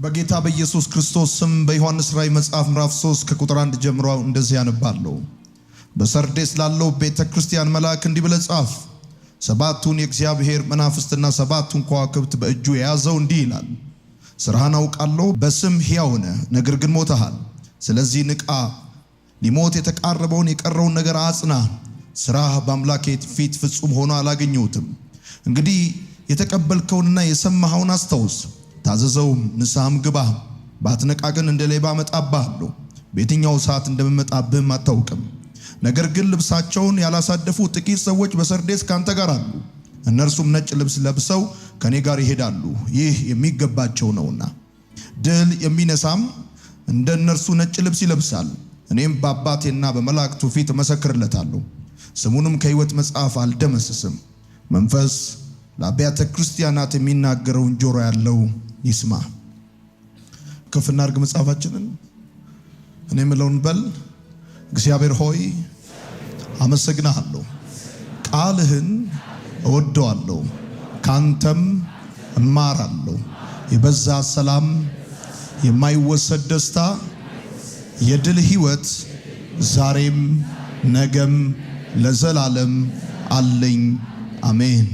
በጌታ በኢየሱስ ክርስቶስ ስም በዮሐንስ ራእይ መጽሐፍ ምዕራፍ 3 ከቁጥር 1 ጀምሮ እንደዚህ ያነባለሁ። በሰርዴስ ላለው ቤተክርስቲያን መልአክ እንዲህ ብለህ ጻፍ፣ ሰባቱን የእግዚአብሔር መናፍስትና ሰባቱን ከዋክብት በእጁ የያዘው እንዲህ ይላል፣ ስራህን አውቃለሁ፣ በስም ሕያው ነህ፣ ነገር ግን ሞተሃል። ስለዚህ ንቃ፣ ሊሞት የተቃረበውን የቀረውን ነገር አጽና። ስራህ በአምላኬ ፊት ፍጹም ሆኖ አላገኘሁትም። እንግዲህ የተቀበልከውንና የሰማኸውን አስታውስ፣ ታዘዘውም፣ ንስሐም ግባ። ባትነቃ ግን እንደ ሌባ እመጣብሃለሁ፣ በየትኛው ሰዓት እንደምመጣብህም አታውቅም። ነገር ግን ልብሳቸውን ያላሳደፉ ጥቂት ሰዎች በሰርዴስ ካንተ ጋር አሉ። እነርሱም ነጭ ልብስ ለብሰው ከኔ ጋር ይሄዳሉ፣ ይህ የሚገባቸው ነውና። ድል የሚነሳም እንደ እነርሱ ነጭ ልብስ ይለብሳል። እኔም በአባቴና በመላእክቱ ፊት እመሰክርለታለሁ፣ ስሙንም ከሕይወት መጽሐፍ አልደመስስም። መንፈስ ለአብያተ ክርስቲያናት የሚናገረውን ጆሮ ያለው ይስማ። ከፍ እናድርግ መጽሐፋችንን። እኔ የምለውን በል። እግዚአብሔር ሆይ አመሰግናለሁ፣ ቃልህን እወደዋለሁ፣ ካንተም እማራለሁ። የበዛ ሰላም፣ የማይወሰድ ደስታ፣ የድል ሕይወት ዛሬም ነገም ለዘላለም አለኝ። አሜን።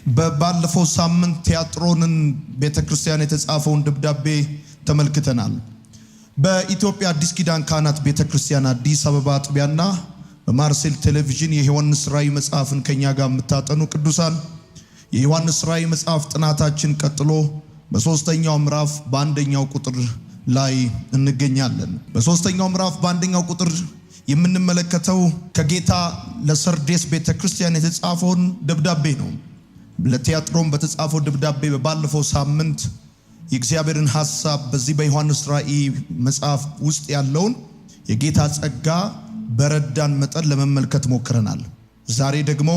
በባለፈው ሳምንት ቲያጥሮንን ቤተክርስቲያን የተጻፈውን ደብዳቤ ተመልክተናል። በኢትዮጵያ አዲስ ኪዳን ካህናት ቤተክርስቲያን አዲስ አበባ አጥቢያና በማርሴል ቴሌቪዥን የዮሐንስ ራእይ መጽሐፍን ከኛ ጋር የምታጠኑ ቅዱሳን የዮሐንስ ራእይ መጽሐፍ ጥናታችን ቀጥሎ በሶስተኛው ምዕራፍ በአንደኛው ቁጥር ላይ እንገኛለን። በሶስተኛው ምዕራፍ በአንደኛው ቁጥር የምንመለከተው ከጌታ ለሰርዴስ ቤተክርስቲያን የተጻፈውን ደብዳቤ ነው። ለቲያጥሮን በተጻፈው ደብዳቤ በባለፈው ሳምንት የእግዚአብሔርን ሐሳብ በዚህ በዮሐንስ ራእይ መጽሐፍ ውስጥ ያለውን የጌታ ጸጋ በረዳን መጠን ለመመልከት ሞክረናል። ዛሬ ደግሞ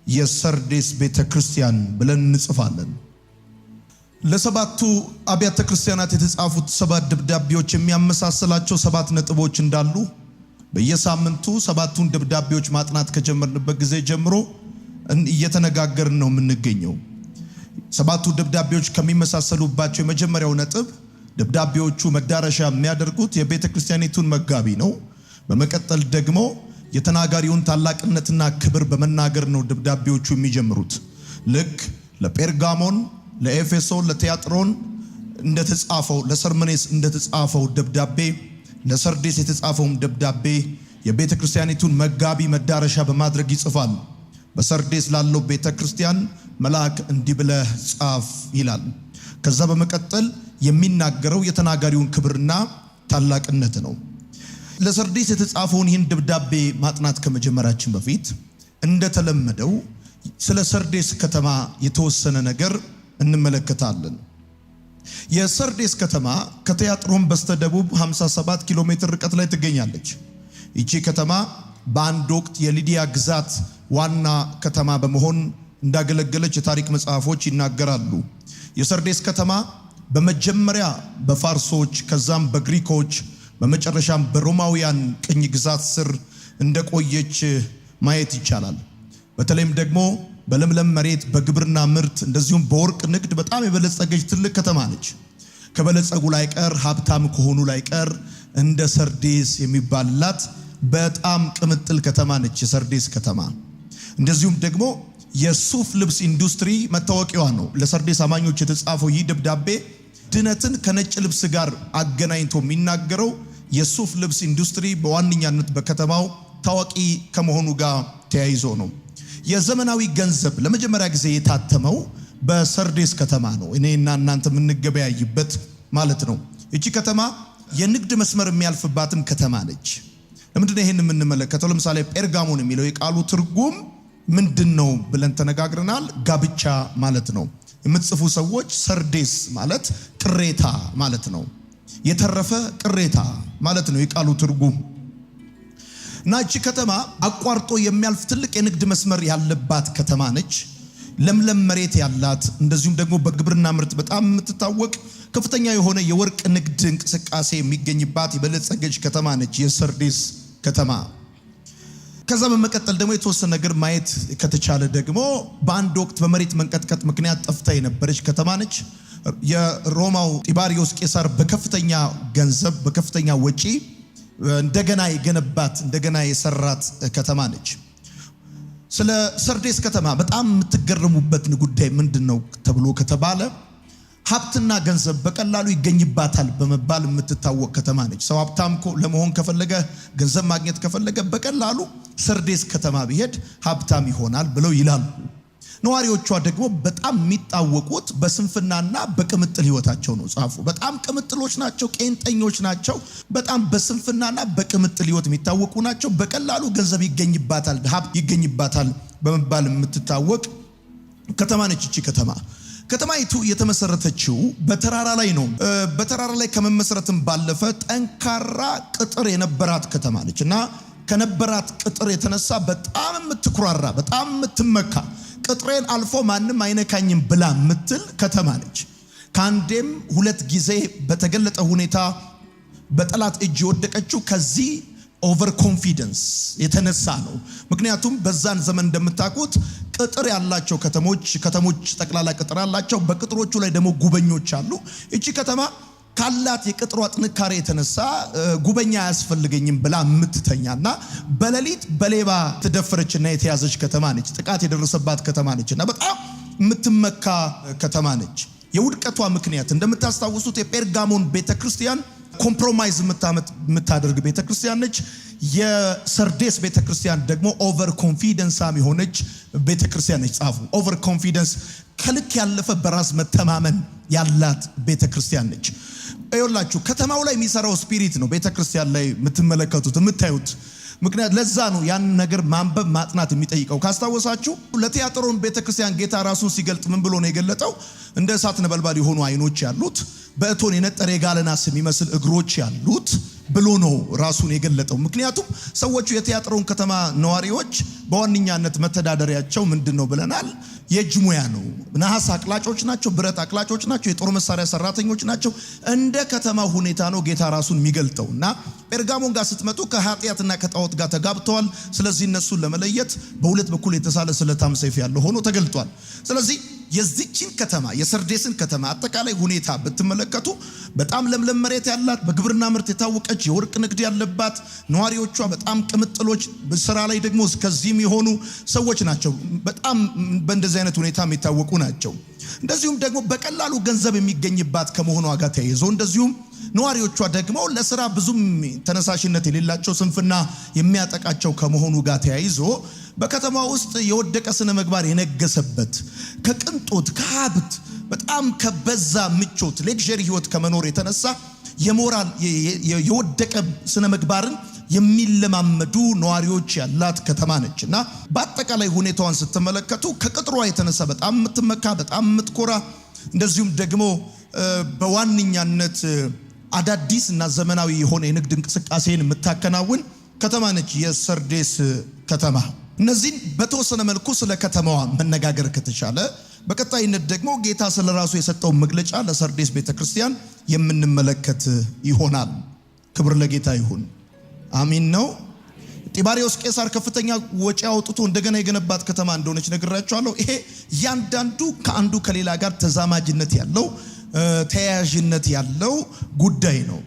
የሰርዴስ ቤተክርስቲያን ብለን እንጽፋለን። ለሰባቱ አብያተ ክርስቲያናት የተጻፉት ሰባት ደብዳቤዎች የሚያመሳስላቸው ሰባት ነጥቦች እንዳሉ በየሳምንቱ ሰባቱን ደብዳቤዎች ማጥናት ከጀመርንበት ጊዜ ጀምሮ እየተነጋገርን ነው የምንገኘው። ሰባቱ ደብዳቤዎች ከሚመሳሰሉባቸው የመጀመሪያው ነጥብ ደብዳቤዎቹ መዳረሻ የሚያደርጉት የቤተ ክርስቲያኒቱን መጋቢ ነው። በመቀጠል ደግሞ የተናጋሪውን ታላቅነትና ክብር በመናገር ነው ደብዳቤዎቹ የሚጀምሩት። ልክ ለጴርጋሞን፣ ለኤፌሶን፣ ለቲያጥሮን እንደተጻፈው፣ ለሰርመኔስ እንደተጻፈው ደብዳቤ ለሰርዴስ የተጻፈውን ደብዳቤ የቤተ ክርስቲያኒቱን መጋቢ መዳረሻ በማድረግ ይጽፋል። በሰርዴስ ላለው ቤተ ክርስቲያን መልአክ እንዲህ ብለህ ጻፍ ይላል። ከዛ በመቀጠል የሚናገረው የተናጋሪውን ክብርና ታላቅነት ነው። ለሰርዴስ የተጻፈውን ይህን ደብዳቤ ማጥናት ከመጀመራችን በፊት እንደተለመደው ስለ ሰርዴስ ከተማ የተወሰነ ነገር እንመለከታለን። የሰርዴስ ከተማ ከቲያጥሮን በስተደቡብ 57 ኪሎ ሜትር ርቀት ላይ ትገኛለች። ይቺ ከተማ በአንድ ወቅት የሊዲያ ግዛት ዋና ከተማ በመሆን እንዳገለገለች የታሪክ መጽሐፎች ይናገራሉ። የሰርዴስ ከተማ በመጀመሪያ በፋርሶች ከዛም በግሪኮች በመጨረሻም በሮማውያን ቅኝ ግዛት ስር እንደቆየች ማየት ይቻላል። በተለይም ደግሞ በለምለም መሬት፣ በግብርና ምርት እንደዚሁም በወርቅ ንግድ በጣም የበለጸገች ትልቅ ከተማ ነች። ከበለጸጉ ላይ ቀር ሀብታም ከሆኑ ላይ ቀር እንደ ሰርዴስ የሚባልላት በጣም ቅምጥል ከተማ ነች የሰርዴስ ከተማ። እንደዚሁም ደግሞ የሱፍ ልብስ ኢንዱስትሪ መታወቂያዋ ነው። ለሰርዴስ አማኞች የተጻፈው ይህ ደብዳቤ ድነትን ከነጭ ልብስ ጋር አገናኝቶ የሚናገረው የሱፍ ልብስ ኢንዱስትሪ በዋነኛነት በከተማው ታዋቂ ከመሆኑ ጋር ተያይዞ ነው። የዘመናዊ ገንዘብ ለመጀመሪያ ጊዜ የታተመው በሰርዴስ ከተማ ነው። እኔና እናንተ የምንገበያይበት ማለት ነው። እቺ ከተማ የንግድ መስመር የሚያልፍባትም ከተማ ነች። ለምንድነው ይሄን የምንመለከተው? ለምሳሌ ጴርጋሞን የሚለው የቃሉ ትርጉም ምንድነው ብለን ተነጋግረናል። ጋብቻ ማለት ነው። የምትጽፉ ሰዎች ሰርዴስ ማለት ቅሬታ ማለት ነው። የተረፈ ቅሬታ ማለት ነው የቃሉ ትርጉም። እና እቺ ከተማ አቋርጦ የሚያልፍ ትልቅ የንግድ መስመር ያለባት ከተማ ነች። ለምለም መሬት ያላት እንደዚሁም ደግሞ በግብርና ምርት በጣም የምትታወቅ ከፍተኛ የሆነ የወርቅ ንግድ እንቅስቃሴ የሚገኝባት የበለጸገች ከተማ ነች የሰርዴስ ከተማ። ከዛ በመቀጠል ደግሞ የተወሰነ ነገር ማየት ከተቻለ ደግሞ በአንድ ወቅት በመሬት መንቀጥቀጥ ምክንያት ጠፍታ የነበረች ከተማ ነች። የሮማው ጢባሪዮስ ቄሳር በከፍተኛ ገንዘብ በከፍተኛ ወጪ እንደገና የገነባት እንደገና የሰራት ከተማ ነች። ስለ ሰርዴስ ከተማ በጣም የምትገረሙበት ጉዳይ ምንድነው ተብሎ ከተባለ ሀብትና ገንዘብ በቀላሉ ይገኝባታል በመባል የምትታወቅ ከተማ ነች። ሰው ሀብታም ለመሆን ከፈለገ ገንዘብ ማግኘት ከፈለገ በቀላሉ ሰርዴስ ከተማ ቢሄድ ሀብታም ይሆናል ብለው ይላሉ። ነዋሪዎቿ ደግሞ በጣም የሚታወቁት በስንፍናና በቅምጥል ህይወታቸው ነው። ጻፉ። በጣም ቅምጥሎች ናቸው፣ ቄንጠኞች ናቸው። በጣም በስንፍናና በቅምጥል ህይወት የሚታወቁ ናቸው። በቀላሉ ገንዘብ ይገኝባታል፣ ሀብት ይገኝባታል በመባል የምትታወቅ ከተማ ነች። እቺ ከተማይቱ የተመሰረተችው በተራራ ላይ ነው። በተራራ ላይ ከመመስረትም ባለፈ ጠንካራ ቅጥር የነበራት ከተማ ነች እና ከነበራት ቅጥር የተነሳ በጣም የምትኩራራ በጣም የምትመካ ቅጥሬን አልፎ ማንም አይነካኝም ብላ ምትል ከተማ ነች። ከአንዴም ሁለት ጊዜ በተገለጠ ሁኔታ በጠላት እጅ የወደቀችው ከዚህ ኦቨር ኮንፊደንስ የተነሳ ነው። ምክንያቱም በዛን ዘመን እንደምታውቁት ቅጥር ያላቸው ከተሞች ጠቅላላ ቅጥር አላቸው። በቅጥሮቹ ላይ ደግሞ ጉበኞች አሉ። እቺ ከተማ ካላት የቅጥሯ ጥንካሬ የተነሳ ጉበኛ አያስፈልገኝም ብላ የምትተኛና በሌሊት በሌባ ተደፈረችና የተያዘች ከተማ ነች። ጥቃት የደረሰባት ከተማ ነችና በጣም የምትመካ ከተማ ነች። የውድቀቷ ምክንያት እንደምታስታውሱት የጴርጋሞን ቤተክርስቲያን ኮምፕሮማይዝ የምታደርግ ቤተክርስቲያን ነች። የሰርዴስ ቤተክርስቲያን ደግሞ ኦቨር ኮንፊደንስ የሆነች ቤተክርስቲያን ነች። ጻፉ። ኦቨር ኮንፊደንስ ከልክ ያለፈ በራስ መተማመን ያላት ቤተክርስቲያን ነች። አይወላችሁ ከተማው ላይ የሚሰራው ስፒሪት ነው ቤተክርስቲያን ላይ የምትመለከቱት የምታዩት። ምክንያት ለዛ ነው ያን ነገር ማንበብ ማጥናት የሚጠይቀው። ካስታወሳችሁ ለቲያጥሮን ቤተክርስቲያን ጌታ ራሱን ሲገልጥ ምን ብሎ ነው የገለጠው? እንደ እሳት ነበልባል የሆኑ አይኖች ያሉት በእቶን የነጠረ የጋለ ናስ የሚመስል እግሮች ያሉት ብሎ ነው ራሱን የገለጠው። ምክንያቱም ሰዎቹ የቲያጥሮን ከተማ ነዋሪዎች በዋነኛነት መተዳደሪያቸው ምንድነው ብለናል? የእጅ ሙያ ነው። ነሐስ አቅላጮች ናቸው፣ ብረት አቅላጮች ናቸው፣ የጦር መሳሪያ ሰራተኞች ናቸው። እንደ ከተማ ሁኔታ ነው ጌታ ራሱን የሚገልጠውና ጴርጋሞን ጋር ስትመጡ ከኃጢአትና ከጣዖት ጋር ተጋብተዋል። ስለዚህ እነሱን ለመለየት በሁለት በኩል የተሳለ ስለታም ሰይፍ ያለው ሆኖ ተገልጧል። ስለዚህ የዚችን ከተማ የሰርዴስን ከተማ አጠቃላይ ሁኔታ ብትመለከቱ በጣም ለምለም መሬት ያላት በግብርና ምርት የታወቀች የወርቅ ንግድ ያለባት ነዋሪዎቿ በጣም ቅምጥሎች በስራ ላይ ደግሞ እስከዚህም የሆኑ ሰዎች ናቸው። በጣም በእንደዚህ አይነት ሁኔታ የሚታወቁ ናቸው። እንደዚሁም ደግሞ በቀላሉ ገንዘብ የሚገኝባት ከመሆኗ ጋር ተያይዞ እንደዚሁም ነዋሪዎቿ ደግሞ ለስራ ብዙም ተነሳሽነት የሌላቸው ስንፍና የሚያጠቃቸው ከመሆኑ ጋር ተያይዞ በከተማ ውስጥ የወደቀ ስነ ምግባር የነገሰበት ከቅንጦት ከሀብት በጣም ከበዛ ምቾት ሌክዠሪ ህይወት ከመኖር የተነሳ የሞራል የወደቀ ስነ ምግባርን የሚለማመዱ ነዋሪዎች ያላት ከተማ ነችና በአጠቃላይ ሁኔታዋን ስትመለከቱ ከቅጥሯ የተነሳ በጣም የምትመካ በጣም የምትኮራ እንደዚሁም ደግሞ በዋነኛነት አዳዲስ እና ዘመናዊ የሆነ የንግድ እንቅስቃሴን የምታከናውን ከተማ ነች የሰርዴስ ከተማ። እነዚህን በተወሰነ መልኩ ስለ ከተማዋ መነጋገር ከተቻለ በቀጣይነት ደግሞ ጌታ ስለራሱ የሰጠው መግለጫ ለሰርዴስ ቤተክርስቲያን የምንመለከት ይሆናል። ክብር ለጌታ ይሁን። አሚን ነው። ጢባሪዮስ ቄሳር ከፍተኛ ወጪ አውጥቶ እንደገና የገነባት ከተማ እንደሆነች ነግራችኋለሁ። ይሄ ያንዳንዱ ከአንዱ ከሌላ ጋር ተዛማጅነት ያለው ተያያዥነት ያለው ጉዳይ ነው።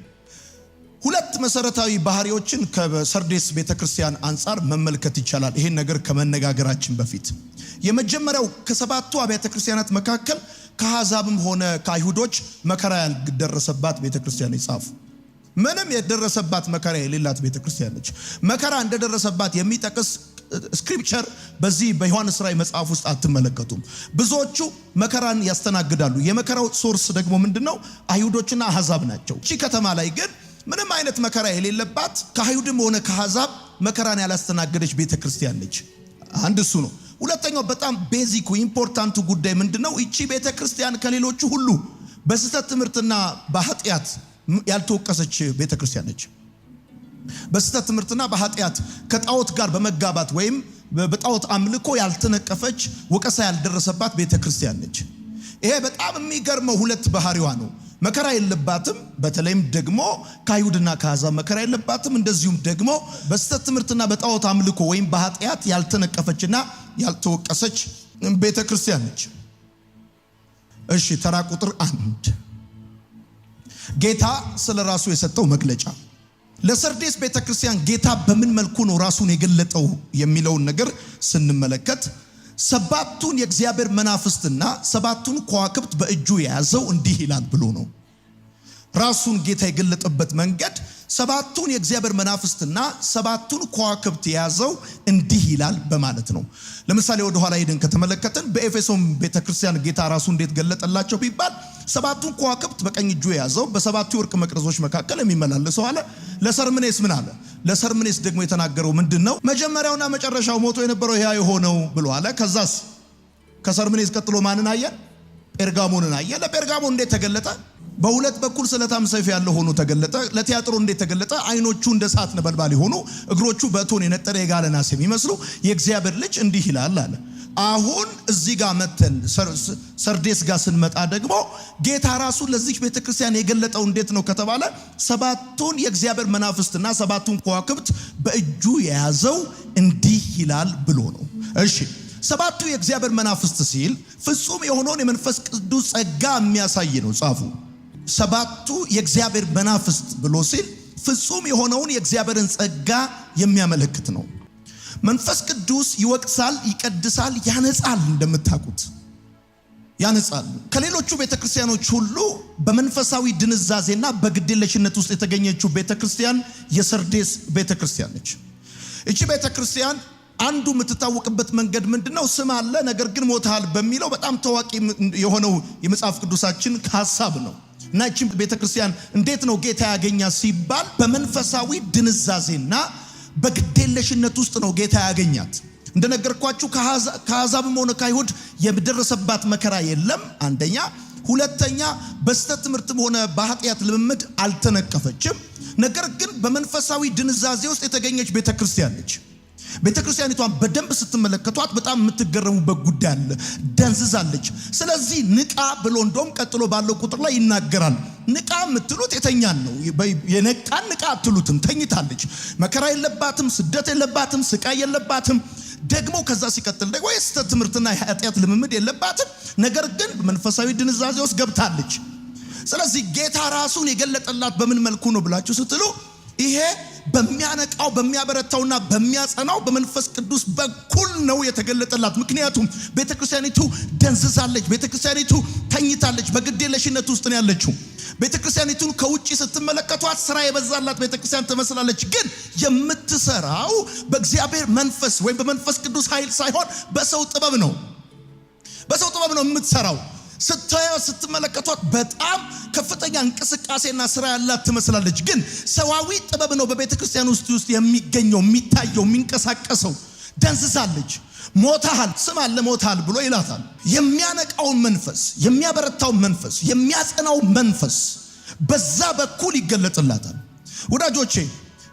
ሁለት መሰረታዊ ባህሪዎችን ከሰርዴስ ቤተክርስቲያን አንፃር መመልከት ይቻላል ይሄን ነገር ከመነጋገራችን በፊት። የመጀመሪያው ከሰባቱ አብያተ ክርስቲያናት መካከል ከአሕዛብም ሆነ ከአይሁዶች መከራ ያልደረሰባት ቤተክርስቲያን ይጻፉ። ምንም የደረሰባት መከራ የሌላት ቤተክርስቲያን ነች። መከራ እንደደረሰባት የሚጠቅስ ስክሪፕቸር በዚህ በዮሐንስ ራእይ መጽሐፍ ውስጥ አትመለከቱም። ብዙዎቹ መከራን ያስተናግዳሉ። የመከራው ሶርስ ደግሞ ምንድነው? አይሁዶችና አሕዛብ ናቸው። እቺ ከተማ ላይ ግን ምንም አይነት መከራ የሌለባት ከአይሁድም ሆነ ከአሕዛብ መከራን ያላስተናገደች ቤተክርስቲያን ነች። አንድ እሱ ነው። ሁለተኛው በጣም ቤዚኩ ኢምፖርታንቱ ጉዳይ ምንድነው? እቺ ቤተክርስቲያን ከሌሎቹ ሁሉ በስህተት ትምህርትና በኃጢአት ያልተወቀሰች ቤተክርስቲያን ነች። በስህተት ትምህርትና በኃጢአት ከጣዖት ጋር በመጋባት ወይም በጣዖት አምልኮ ያልተነቀፈች ወቀሳ ያልደረሰባት ቤተክርስቲያን ነች። ይሄ በጣም የሚገርመው ሁለት ባህሪዋ ነው። መከራ የለባትም። በተለይም ደግሞ ከአይሁድና ከአሕዛብ መከራ የለባትም። እንደዚሁም ደግሞ በስተት ትምህርትና በጣዖት አምልኮ ወይም በኃጢአት ያልተነቀፈችና ያልተወቀሰች ቤተክርስቲያን ነች። እሺ ተራ ቁጥር 1 ጌታ ስለ ራሱ የሰጠው መግለጫ። ለሰርዴስ ቤተክርስቲያን ጌታ በምን መልኩ ነው ራሱን የገለጠው የሚለውን ነገር ስንመለከት ሰባቱን የእግዚአብሔር መናፍስትና ሰባቱን ከዋክብት በእጁ የያዘው እንዲህ ይላል ብሎ ነው። ራሱን ጌታ የገለጠበት መንገድ ሰባቱን የእግዚአብሔር መናፍስትና ሰባቱን ከዋክብት የያዘው እንዲህ ይላል በማለት ነው። ለምሳሌ ወደ ኋላ ሄደን ከተመለከተን በኤፌሶን ቤተክርስቲያን ጌታ ራሱ እንዴት ገለጠላቸው ቢባል ሰባቱን ከዋክብት በቀኝ እጁ የያዘው በሰባቱ የወርቅ መቅረዞች መካከል የሚመላለሰው አለ። ለሰርምኔስ ምን አለ? ለሰርምኔስ ደግሞ የተናገረው ምንድነው? መጀመሪያውና መጨረሻው ሞቶ የነበረው ያ የሆነው ብሎ አለ። ከዛስ ከሰርምኔስ ቀጥሎ ማንን አየ? ጴርጋሞንን አየ። ለጴርጋሞን እንዴት ተገለጠ? በሁለት በኩል ስለታም ሰይፍ ያለው ሆኖ ተገለጠ። ለቲያጥሮ እንዴት ተገለጠ? አይኖቹ እንደ እሳት ነበልባል የሆኑ እግሮቹ በእቶን የነጠረ የጋለ ናስ የሚመስሉ የእግዚአብሔር ልጅ እንዲህ ይላል አለ። አሁን እዚህ ጋር መተን ሰርዴስ ጋር ስንመጣ ደግሞ ጌታ ራሱ ለዚህ ቤተክርስቲያን የገለጠው እንዴት ነው ከተባለ ሰባቱን የእግዚአብሔር መናፍስትና ሰባቱን ከዋክብት በእጁ የያዘው እንዲህ ይላል ብሎ ነው። እሺ ሰባቱ የእግዚአብሔር መናፍስት ሲል ፍጹም የሆነውን የመንፈስ ቅዱስ ጸጋ የሚያሳይ ነው ጻፉ። ሰባቱ የእግዚአብሔር መናፍስት ብሎ ሲል ፍጹም የሆነውን የእግዚአብሔርን ጸጋ የሚያመለክት ነው። መንፈስ ቅዱስ ይወቅሳል፣ ይቀድሳል፣ ያነጻል። እንደምታውቁት ያነጻል። ከሌሎቹ ቤተክርስቲያኖች ሁሉ በመንፈሳዊ ድንዛዜና በግዴለሽነት ውስጥ የተገኘችው ቤተክርስቲያን የሰርዴስ ቤተክርስቲያን ነች። እቺ ቤተክርስቲያን አንዱ የምትታወቅበት መንገድ ምንድነው? ስም አለ ነገር ግን ሞታል በሚለው በጣም ታዋቂ የሆነው የመጽሐፍ ቅዱሳችን ሐሳብ ነው። እና እቺ ቤተክርስቲያን እንዴት ነው ጌታ ያገኛት ሲባል በመንፈሳዊ ድንዛዜና በግዴለሽነት ውስጥ ነው ጌታ ያገኛት። እንደነገርኳችሁ ከአሕዛብም ሆነ ከአይሁድ የደረሰባት መከራ የለም አንደኛ። ሁለተኛ በስተት ትምህርትም ሆነ በኃጢአት ልምምድ አልተነቀፈችም። ነገር ግን በመንፈሳዊ ድንዛዜ ውስጥ የተገኘች ቤተክርስቲያን ነች። ቤተክርስቲያኒቷን በደንብ ስትመለከቷት በጣም የምትገረሙበት ጉዳይ አለ። ደንዝዛለች። ስለዚህ ንቃ ብሎ እንደውም ቀጥሎ ባለው ቁጥር ላይ ይናገራል። ንቃ የምትሉት የተኛን ነው። የነቃን ንቃ አትሉትም። ተኝታለች። መከራ የለባትም፣ ስደት የለባትም፣ ስቃይ የለባትም። ደግሞ ከዛ ሲቀጥል ደግሞ የስተት ትምህርትና የኃጢአት ልምምድ የለባትም። ነገር ግን መንፈሳዊ ድንዛዜ ውስጥ ገብታለች። ስለዚህ ጌታ ራሱን የገለጠላት በምን መልኩ ነው ብላችሁ ስትሉ ይሄ በሚያነቃው በሚያበረታውና በሚያጸናው በመንፈስ ቅዱስ በኩል ነው የተገለጠላት። ምክንያቱም ቤተክርስቲያኒቱ ደንዝዛለች። ቤተክርስቲያኒቱ ተኝታለች። በግዴለሽነት ውስጥ ነው ያለችው። ቤተክርስቲያኒቱን ከውጪ ስትመለከቷት ስራ የበዛላት ቤተክርስቲያን ትመስላለች። ግን የምትሰራው በእግዚአብሔር መንፈስ ወይም በመንፈስ ቅዱስ ኃይል ሳይሆን በሰው ጥበብ ነው። በሰው ጥበብ ነው የምትሰራው። ስትመለከቷት በጣም ከፍተኛ እንቅስቃሴና ስራ ያላት ትመስላለች። ግን ሰዋዊ ጥበብ ነው በቤተክርስቲያን ውስጥ የሚገኘው፣ የሚታየው፣ የሚንቀሳቀሰው። ደንዝዛለች። ሞታል፣ ስም አለ ሞታል ብሎ ይላታል። የሚያነቃውን መንፈስ፣ የሚያበረታውን መንፈስ፣ የሚያጸናው መንፈስ በዛ በኩል ይገለጥላታል። ወዳጆቼ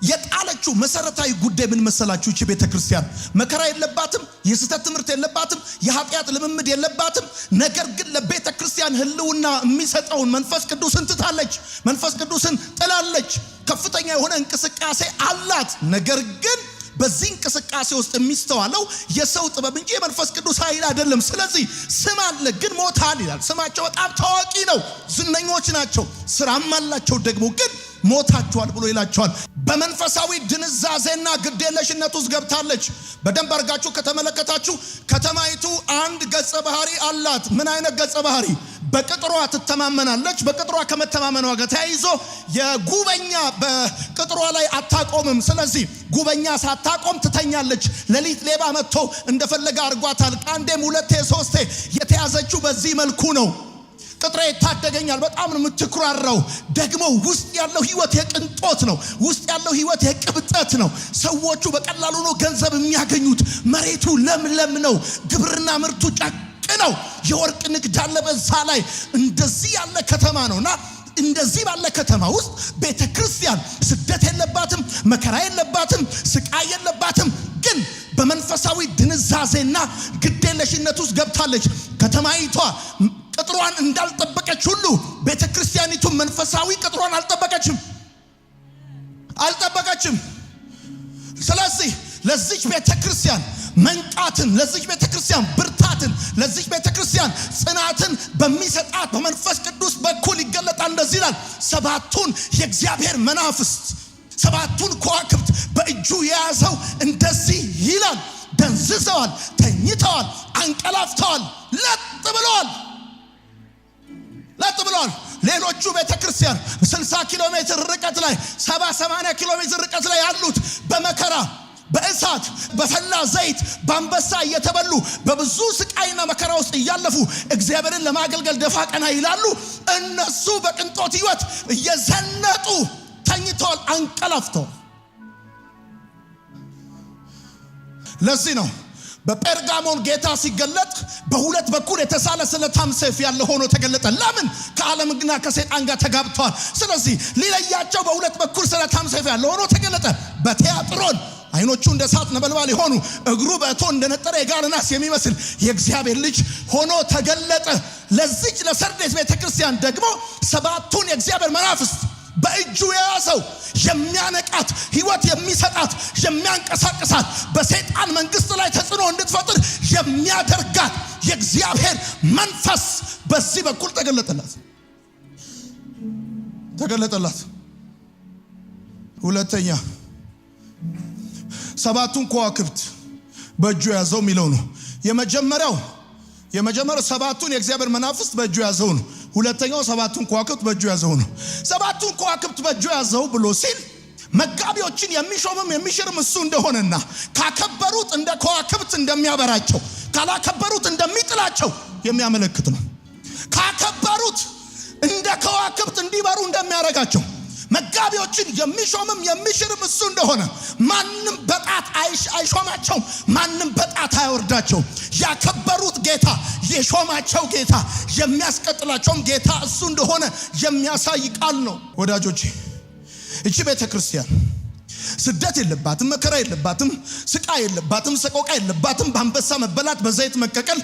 የጣለችው መሰረታዊ ጉዳይ ምን መሰላችሁ? እቺ ቤተክርስቲያን መከራ የለባትም፣ የስተት ትምህርት የለባትም፣ የኃጢአት ልምምድ የለባትም። ነገር ግን ለቤተክርስቲያን ህልውና የሚሰጠውን መንፈስ ቅዱስን ትታለች። መንፈስ ቅዱስን ጥላለች። ከፍተኛ የሆነ እንቅስቃሴ አላት። ነገር ግን በዚህ እንቅስቃሴ ውስጥ የሚስተዋለው የሰው ጥበብ እንጂ የመንፈስ ቅዱስ ኃይል አይደለም። ስለዚህ ስም አለ ግን ሞታል ይላል። ስማቸው በጣም ታዋቂ ነው፣ ዝነኞች ናቸው፣ ስራም አላቸው። ደግሞ ግን ሞታቸዋል ብሎ ይላቸዋል። በመንፈሳዊ ድንዛዜና ግዴለሽነት ውስጥ ገብታለች። በደንብ አርጋችሁ ከተመለከታችሁ ከተማይቱ አንድ ገጸ ባህሪ አላት። ምን አይነት ገጸ ባህሪ? በቅጥሯ ትተማመናለች። በቅጥሯ ከመተማመኗ ጋር ተያይዞ የጉበኛ በቅጥሯ ላይ አታቆምም። ስለዚህ ጉበኛ ሳታቆም ትተኛለች። ሌሊት ሌባ መጥቶ እንደፈለገ አርጓታል። አንዴም ሁለቴ ሶስቴ የተያዘችው በዚህ መልኩ ነው። ቅጥሬ ይታደገኛል። በጣም ነው የምትኩራራው። ደግሞ ውስጥ ያለው ህይወት የቅንጦት ነው። ውስጥ ያለው ህይወት የቅብጠት ነው። ሰዎቹ በቀላሉ ነው ገንዘብ የሚያገኙት። መሬቱ ለምለም ነው። ግብርና ምርቱ ጨቅ ነው። የወርቅ ንግድ አለ በዛ ላይ። እንደዚህ ያለ ከተማ ነውና እንደዚህ ባለ ከተማ ውስጥ ቤተክርስቲያን ስደት የለባትም፣ መከራ የለባትም፣ ስቃይ የለባትም። ግን በመንፈሳዊ ድንዛዜና ግዴለሽነት ውስጥ ገብታለች። ከተማይቷ ቅጥሯን እንዳልጠበቀች ሁሉ ቤተክርስቲያኒቱ መንፈሳዊ ቅጥሯን አልጠበቀችም። ስለዚህ ለዚህ ቤተክርስቲያን መንቃትን፣ ለዚህ ቤተክርስቲያን ብርታትን፣ ለዚህ ቤተክርስቲያን ጽናትን በሚሰጣት በመንፈስ ቅዱስ በኩል ይገለጣል። እንደዚህ ይላል፣ ሰባቱን የእግዚአብሔር መናፍስት ሰባቱን ከዋክብት በእጁ የያዘው እንደዚህ ይላል፣ ደንዝዘዋል፣ ተኝተዋል፣ አንቀላፍተዋል፣ ለጥ ብለዋል። ሌሎቹ ቤተክርስቲያን 60 ኪሎ ሜትር ርቀት ላይ 70-80 ኪሎ ሜትር ርቀት ላይ ያሉት በመከራ በእሳት በፈላ ዘይት በአንበሳ እየተበሉ በብዙ ስቃይና መከራ ውስጥ እያለፉ እግዚአብሔርን ለማገልገል ደፋ ቀና ይላሉ። እነሱ በቅንጦት ህይወት እየዘነጡ ተኝተዋል፣ አንቀላፍተዋል። ለዚህ ነው በጴርጋሞን ጌታ ሲገለጥ በሁለት በኩል የተሳለ ስለታም ሰይፍ ያለ ሆኖ ተገለጠ። ለምን? ከዓለምና ከሰይጣን ጋር ተጋብተዋል። ስለዚህ ሊለያቸው በሁለት በኩል ስለታም ሰይፍ ያለ ሆኖ ተገለጠ። በቲያጥሮን አይኖቹ እንደ እሳት ነበልባል የሆኑ እግሩ በእቶን እንደነጠረ የጋለ ናስ የሚመስል የእግዚአብሔር ልጅ ሆኖ ተገለጠ። ለዚች ለሰርዴስ ቤተክርስቲያን ደግሞ ሰባቱን የእግዚአብሔር መናፍስት በእጁ የያዘው የሚያነቃት ህይወት የሚሰጣት የሚያንቀሳቅሳት በሰይጣን መንግስት ላይ ተጽዕኖ እንድትፈጥር የሚያደርጋት የእግዚአብሔር መንፈስ በዚህ በኩል ተገለጠላት። ሁለተኛ ሰባቱን ከዋክብት በእጁ ያዘው የሚለው ነው። የመጀመሪያው ሰባቱን የእግዚአብሔር መናፍስት በእጁ ያዘው ነው። ሁለተኛው ሰባቱን ከዋክብት በእጁ ያዘው ነው። ሰባቱን ከዋክብት በእጁ ያዘው ብሎ ሲል መጋቢዎችን የሚሾምም የሚሽርም እሱ እንደሆነና ካከበሩት እንደ ከዋክብት እንደሚያበራቸው ካላከበሩት እንደሚጥላቸው የሚያመለክት ነው። ካከበሩት እንደ ከዋክብት እንዲበሩ እንደሚያረጋቸው መጋቢዎችን የሚሾምም የሚሽርም እሱ እንደሆነ ማንም በጣት አይሾማቸውም፣ ማንም በጣት አያወርዳቸውም። ያከበሩት ጌታ፣ የሾማቸው ጌታ፣ የሚያስቀጥላቸውም ጌታ እሱ እንደሆነ የሚያሳይ ቃል ነው። ወዳጆቼ እቺ ቤተክርስቲያን ስደት የለባትም፣ መከራ የለባትም፣ ስቃይ የለባትም፣ ሰቆቃ የለባትም፣ በአንበሳ መበላት፣ በዘይት መቀቀል፣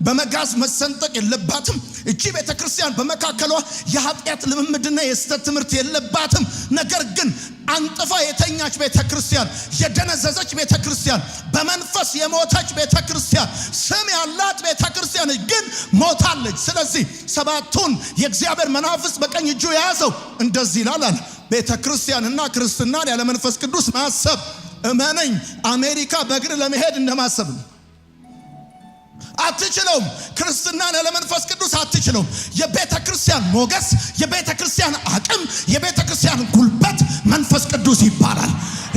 በመጋዝ መሰንጠቅ የለባትም። እቺ ቤተክርስቲያን በመካከሏ የኃጢአት ልምምድና የስተት ትምህርት የለባትም። ነገር ግን አንጥፋ የተኛች ቤተክርስቲያን፣ የደነዘዘች ቤተክርስቲያን፣ በመንፈስ የሞተች ቤተክርስቲያን፣ ስም ያላት ቤተክርስቲያን ግን ሞታለች። ስለዚህ ሰባቱን የእግዚአብሔር መናፍስት በቀኝ እጁ የያዘው እንደዚህ ይላል፣ ቤተክርስቲያንና ክርስትናን ያለ መንፈስ ቅዱስ ማሰብ። እመነኝ፣ አሜሪካ በእግር ለመሄድ እንደማሰብ ነው። አትችለውም። ክርስትናን ያለ መንፈስ ቅዱስ አትችለውም። የቤተ ክርስቲያን ሞገስ፣ የቤተ ክርስቲያን አቅም፣ የቤተ ክርስቲያን ጉልበት መንፈስ ቅዱስ ይባላል።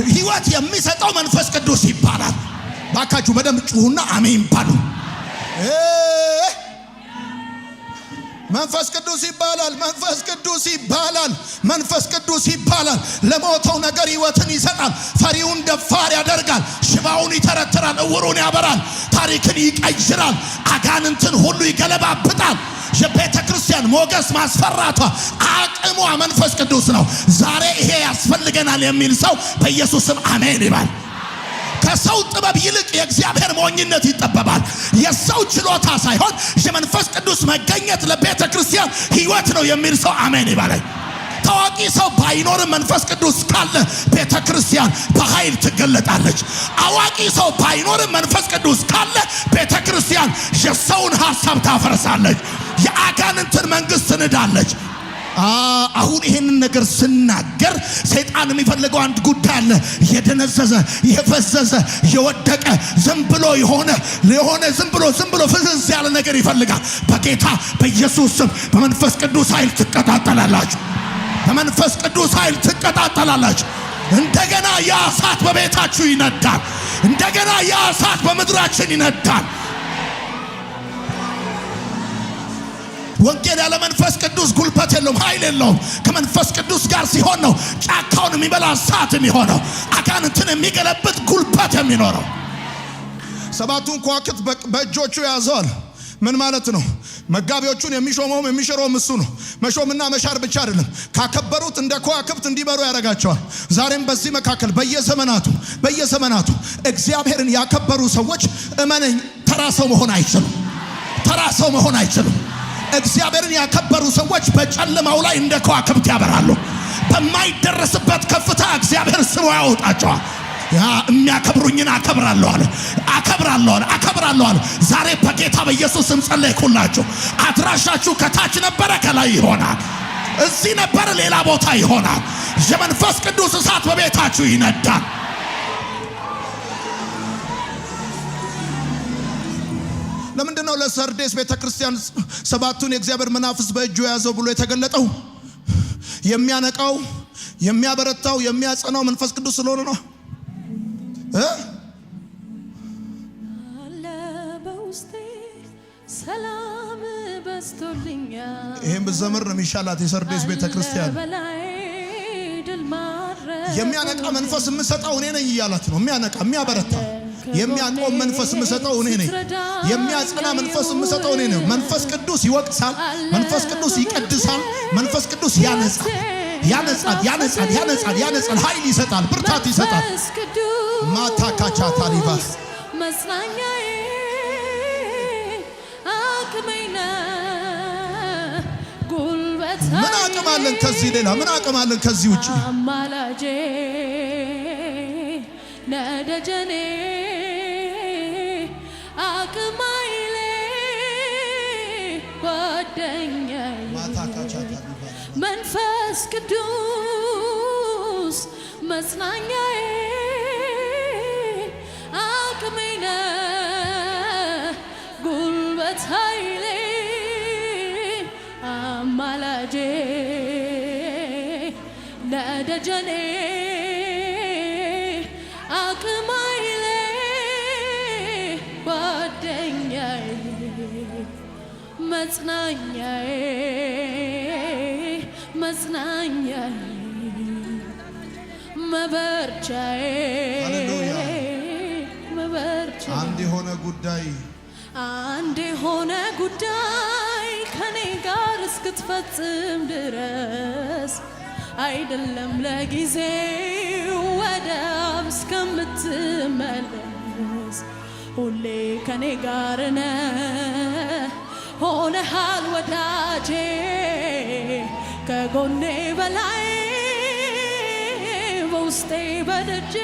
ህይወት የሚሰጠው መንፈስ ቅዱስ ይባላል። ባካችሁ በደም ጩሁና አሜን ባሉ። መንፈስ ቅዱስ ይባላል። መንፈስ ቅዱስ ይባላል። መንፈስ ቅዱስ ይባላል። ለሞተው ነገር ህይወትን ይሰጣል። ፈሪውን ደፋር ያደርጋል። ሽባውን ይተረትራል። እውሩን ያበራል። ታሪክን ይቀይራል። አጋንንትን ሁሉ ይገለባብጣል። የቤተ ክርስቲያን ሞገስ ማስፈራቷ አቅሟ መንፈስ ቅዱስ ነው። ዛሬ ይሄ ያስፈልገናል የሚል ሰው በኢየሱስም አሜን ይባል። ከሰው ጥበብ ይልቅ የእግዚአብሔር ሞኝነት ይጠበባል። የሰው ችሎታ ሳይሆን የመንፈስ ቅዱስ መገኘት ለቤተ ክርስቲያን ህይወት ነው የሚል ሰው አሜን ይባላል። ታዋቂ ሰው ባይኖርም መንፈስ ቅዱስ ካለ ቤተ ክርስቲያን በኃይል ትገለጣለች። አዋቂ ሰው ባይኖርም መንፈስ ቅዱስ ካለ ቤተ ክርስቲያን የሰውን ሐሳብ ታፈርሳለች፣ የአጋንንትን መንግስት ትንዳለች። አሁን ይሄንን ነገር ስናገር ሰይጣን የሚፈልገው አንድ ጉዳይ አለ። የደነዘዘ የፈዘዘ የወደቀ ዝም ብሎ የሆነ ዝም ብሎ ፍዝዝ ያለ ነገር ይፈልጋል። በጌታ በኢየሱስ ስም በመንፈስ ቅዱስ ኃይል ትቀጣጠላላችሁ። በመንፈስ ቅዱስ ኃይል ትቀጣጠላላችሁ። እንደገና ያ እሳት በቤታችሁ ይነዳል። እንደገና ያ እሳት በምድራችን ይነዳል። ወንጌል ያለ መንፈስ ቅዱስ ጉልበት የለውም፣ ኃይል የለውም። ከመንፈስ ቅዱስ ጋር ሲሆን ነው ጫካውን የሚበላ እሳት የሚሆነው፣ አጋንንትን የሚገለብጥ ጉልበት የሚኖረው። ሰባቱን ከዋክብት በእጆቹ ያዘዋል። ምን ማለት ነው? መጋቢዎቹን የሚሾመውም የሚሽረውም እሱ ነው። መሾምና መሻር ብቻ አይደለም፣ ካከበሩት እንደ ከዋክብት እንዲበሩ ያደርጋቸዋል። ዛሬም በዚህ መካከል በየዘመናቱ እግዚአብሔርን ያከበሩ ሰዎች እመነኝ ተራ ሰው መሆን አይችሉም። እግዚአብሔርን ያከበሩ ሰዎች በጨለማው ላይ እንደ ከዋክብት ያበራሉ። በማይደረስበት ከፍታ እግዚአብሔር ስሙ ያወጣቸዋል። የሚያከብሩኝን አከብራለሁ አለ። ዛሬ በጌታ በኢየሱስ ስም ጸለይኩላችሁ። አድራሻችሁ ከታች ነበረ፣ ከላይ ይሆናል። እዚህ ነበረ፣ ሌላ ቦታ ይሆናል። የመንፈስ ቅዱስ እሳት በቤታችሁ ይነዳል። ለምንድነው ለሰርዴስ ቤተክርስቲያን ሰባቱን የእግዚአብሔር መናፍስት በእጁ ያዘው ብሎ የተገለጠው? የሚያነቃው፣ የሚያበረታው፣ የሚያጸናው መንፈስ ቅዱስ ስለሆነ ነው። በውስጤ ሰላም በስቶልኛል። ይሄን በዘመር ነው የሚሻላት የሰርዴስ ቤተክርስቲያን። የሚያነቃ መንፈስ የምሰጠው እኔ ነኝ እያላት ነው። የሚያነቃ፣ የሚያበረታ፣ የሚያቆም መንፈስ የምሰጠው እኔ ነኝ። የሚያጸና መንፈስ የምሰጠው እኔ ነኝ። መንፈስ ቅዱስ ይወቅሳል። መንፈስ ቅዱስ ይቀድሳል። መንፈስ ቅዱስ ያነጻል፣ ኃይል ይሰጣል፣ ብርታት ይሰጣል። ማታ ካቻ ታሪባስ መጽናኛዬ አቅሜና ጉልበቴ። ምን አቅም አለን ከዚህ ሌላ? ምን አቅም አለን ከዚህ ውጪ? አማላጄ ነደጀኔ አቅም ኃይሌ ጓደኛዬ ማታ ካቻ ታሪባስ መንፈስ ቅዱስ መጽናኛዬ አቅሜ ነህ ጉልበት ኃይሌ አማላጄ ነደጀኔ አቅም ኃይሌ ጓደኛዬ መጽናኛዬ መበርቻዬ መበርቻዬ። አንድ የሆነ ጉዳይ ከኔ ጋር እስክትፈጽም ድረስ አይደለም ለጊዜው ወደ አብ እስከምትመለስ ሁሌ ከኔ ጋር ነህ ሆነሃል ወዳጄ ከጎኔ በላይ በውስጤ በደጄ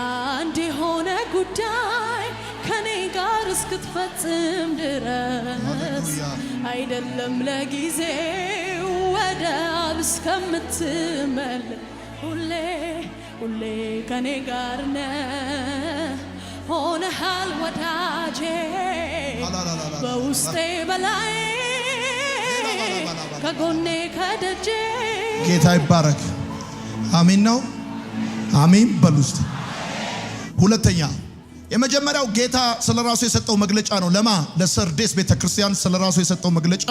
አንድ የሆነ ጉዳይ ከኔ ጋር እስክትፈጽም ድረስ አይደለም ለጊዜው ወደ አብ እስከምትመለስ ሁሌ ከኔ ጋር ነህ ሆነሃል ወዳጄ በውስጤ በላይ ከጎኔ ከደጄ። ጌታ ይባረክ። አሜን ነው። አሜን በሉስት። ሁለተኛ የመጀመሪያው ጌታ ስለራሱ የሰጠው መግለጫ ነው። ለሰርዴስ ቤተክርስቲያን ስለራሱ የሰጠው መግለጫ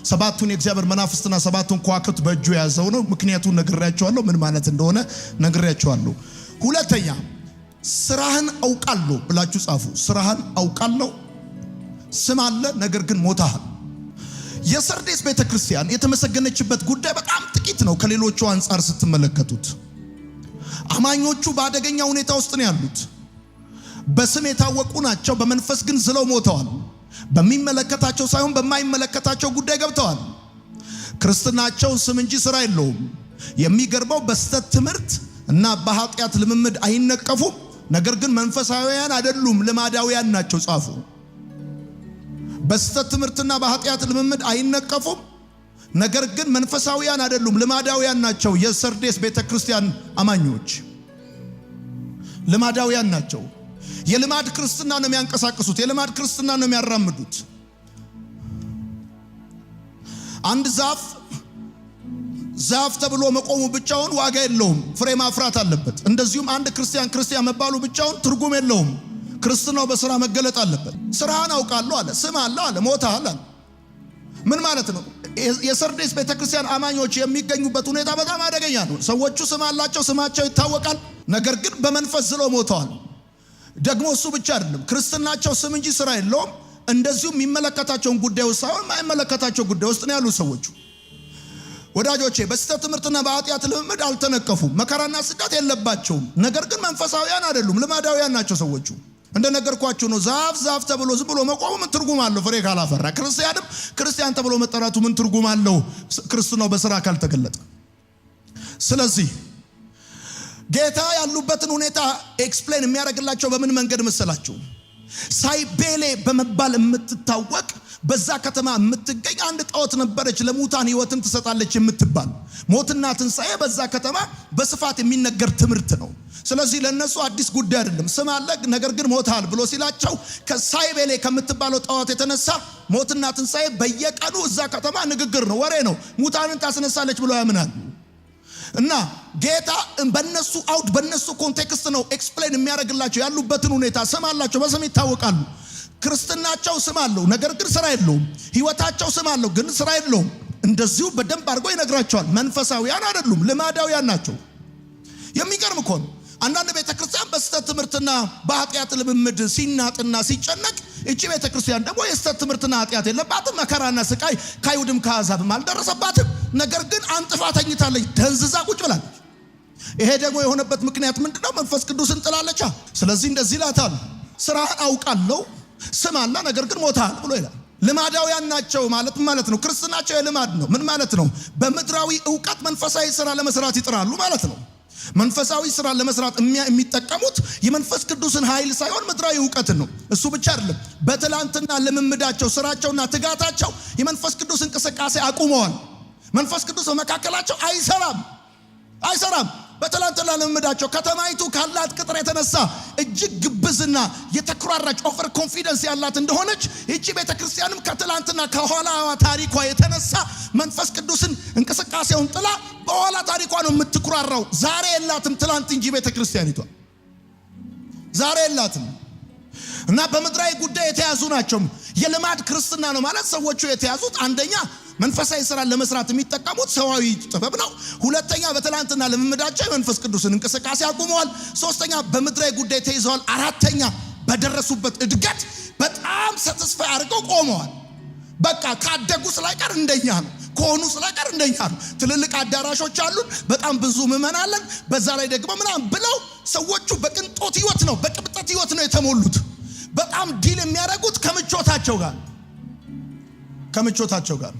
ሰባቱን የእግዚአብሔር መናፍስትና ሰባቱን ከዋክብት በእጁ የያዘው ነው። ምክንያቱም ነግሬያቸዋለሁ፣ ምን ማለት እንደሆነ ነግሬያቸዋለሁ። ሁለተኛ ስራህን አውቃለሁ ብላችሁ ጻፉ። ስራህን አውቃለሁ። ስም አለ፣ ነገር ግን ሞታል። የሰርዴስ ቤተክርስቲያን የተመሰገነችበት ጉዳይ በጣም ጥቂት ነው። ከሌሎቹ አንጻር ስትመለከቱት አማኞቹ በአደገኛ ሁኔታ ውስጥ ነው ያሉት። በስም የታወቁ ናቸው፣ በመንፈስ ግን ዝለው ሞተዋል። በሚመለከታቸው ሳይሆን በማይመለከታቸው ጉዳይ ገብተዋል። ክርስትናቸው ስም እንጂ ስራ የለውም። የሚገርመው በስተት ትምህርት እና በኃጢአት ልምምድ አይነቀፉም፣ ነገር ግን መንፈሳዊያን አይደሉም፣ ልማዳውያን ናቸው። ጻፉ። በስተት ትምህርትና በኃጢአት ልምምድ አይነቀፉም፣ ነገር ግን መንፈሳዊያን አይደሉም፣ ልማዳውያን ናቸው። የሰርዴስ ቤተክርስቲያን አማኞች ልማዳውያን ናቸው። የልማድ ክርስትና ነው የሚያንቀሳቅሱት፣ የልማድ ክርስትና ነው የሚያራምዱት። አንድ ዛፍ ተብሎ መቆሙ ብቻውን ዋጋ የለውም፣ ፍሬ ማፍራት አለበት። እንደዚሁም አንድ ክርስቲያን መባሉ ብቻውን ትርጉም የለውም፣ ክርስትናው በስራ መገለጥ አለበት። ስራህን አውቃለሁ አለ፣ ስም አለ አለ፣ ሞተሃል አለ። ምን ማለት ነው? የሰርዴስ ቤተክርስቲያን አማኞች የሚገኙበት ሁኔታ በጣም አደገኛ ነው። ሰዎቹ ስም አላቸው፣ ስማቸው ይታወቃል፣ ነገር ግን በመንፈስ ዝለው ሞተዋል። ደግሞ እሱ ብቻ አይደለም፣ ክርስትናቸው ስም እንጂ ስራ የለውም። እንደዚሁም የሚመለከታቸውን ጉዳይ ውስጥ ሳይሆን የማይመለከታቸው ጉዳይ ውስጥ ነው ያሉ ሰዎቹ። ወዳጆቼ በስተት ትምህርትና በኃጢአት ልምምድ አልተነቀፉም፣ መከራና ስደት የለባቸውም፣ ነገር ግን መንፈሳዊያን አይደሉም፣ ልማዳውያን ናቸው ሰዎቹ። እንደነገርኳችሁ ነው። ዛፍ ተብሎ ዝም ብሎ መቆሙ ምን ትርጉም አለው? ፍሬ ካላፈራ። ክርስቲያን ተብሎ መጠራቱ ምን ትርጉም አለው? ክርስትናው በስራ ካልተገለጠ። ስለዚህ ጌታ ያሉበትን ሁኔታ ኤክስፕሌን የሚያደርግላቸው በምን መንገድ መሰላችሁ? ሳይቤሌ በመባል የምትታወቅ በዛ ከተማ የምትገኝ አንድ ጣዖት ነበረች፣ ለሙታን ሕይወትን ትሰጣለች የምትባል። ሞትና ትንሣኤ በዛ ከተማ በስፋት የሚነገር ትምህርት ነው። ስለዚህ ለነሱ አዲስ ጉዳይ አይደለም። ስም አለ ነገር ግን ሞታል ብሎ ሲላቸው ከሳይቤሌ ከምትባለው ጣዖት የተነሳ ሞትና ትንሣኤ በየቀኑ እዛ ከተማ ንግግር ነው፣ ወሬ ነው። ሙታንን ታስነሳለች ብሎ ያምናሉ። እና ጌታ በነሱ አውድ በነሱ ኮንቴክስት ነው ኤክስፕሌን የሚያደርግላቸው ያሉበትን ሁኔታ። ስም አላቸው፣ በስም ይታወቃሉ። ክርስትናቸው ስም አለው ነገር ግን ስራ የለውም። ህይወታቸው ስም አለው ግን ስራ የለውም። እንደዚሁ በደንብ አድርጎ ይነግራቸዋል። መንፈሳዊያን አይደሉም፣ ልማዳውያን ናቸው። የሚገርም እኮ ነው። አንዳንድ ቤተክርስቲያን በስተት ትምህርትና በኃጢአት ልምምድ ሲናጥና ሲጨነቅ፣ እቺ ቤተክርስቲያን ደግሞ የስተት ትምህርትና ኃጢአት የለባትም፣ መከራና ስቃይ ከአይሁድም ከአሕዛብም አልደረሰባትም። ነገር ግን አንጥፋ ተኝታለች፣ ደንዝዛ ቁጭ ብላለች። ይሄ ደግሞ የሆነበት ምክንያት ምንድነው? መንፈስ ቅዱስን ጥላለች። ስለዚህ እንደዚህ ይላታል፣ ስራህን አውቃለሁ፣ ስም አለ ነገር ግን ሞታል ብሎ ይላል። ልማዳውያን ናቸው ማለት ነው። ክርስትናቸው የልማድ ነው። ምን ማለት ነው? በምድራዊ ዕውቀት መንፈሳዊ ስራ ለመስራት ይጥራሉ ማለት ነው። መንፈሳዊ ስራ ለመስራት የሚጠቀሙት የመንፈስ ቅዱስን ኃይል ሳይሆን ምድራዊ ዕውቀትን ነው። እሱ ብቻ አይደለም፣ በትላንትና ልምምዳቸው ስራቸውና ትጋታቸው የመንፈስ ቅዱስ እንቅስቃሴ አቁመዋል። መንፈስ ቅዱስ በመካከላቸው አይሰራም። በትላንትና ልምምዳቸው ከተማይቱ ካላት ቅጥር የተነሳ እጅግ ግብዝና የተኩራራች ኦቨር ኮንፊደንስ ያላት እንደሆነች እቺ ቤተክርስቲያንም ከትላንትና ከኋላ ታሪኳ የተነሳ መንፈስ ቅዱስን እንቅስቃሴውን ጥላ በኋላ ታሪኳ ነው የምትኩራራው። ዛሬ የላትም ትላንት እንጂ ቤተክርስቲያኒቷ ዛሬ የላትም። እና በምድራዊ ጉዳይ የተያዙ ናቸው። የልማድ ክርስትና ነው ማለት ሰዎቹ የተያዙት አንደኛ መንፈሳዊ ስራ ለመስራት የሚጠቀሙት ሰዋዊ ጥበብ ነው። ሁለተኛ በትላንትና ልምምዳቸው የመንፈስ ቅዱስን እንቅስቃሴ አቁመዋል። ሶስተኛ በምድራዊ ጉዳይ ተይዘዋል። አራተኛ በደረሱበት እድገት በጣም ሰትስፋይ አድርገው ቆመዋል። በቃ ካደጉ ስላይቀር እንደኛ ነው፣ ከሆኑ ስላይቀር እንደኛ ነው። ትልልቅ አዳራሾች አሉን፣ በጣም ብዙ ምዕመናን አለን። በዛ ላይ ደግሞ ምናምን ብለው ሰዎቹ በቅንጦት ህይወት ነው፣ በቅብጠት ህይወት ነው የተሞሉት። በጣም ዲል የሚያደርጉት ከምቾታቸው ጋር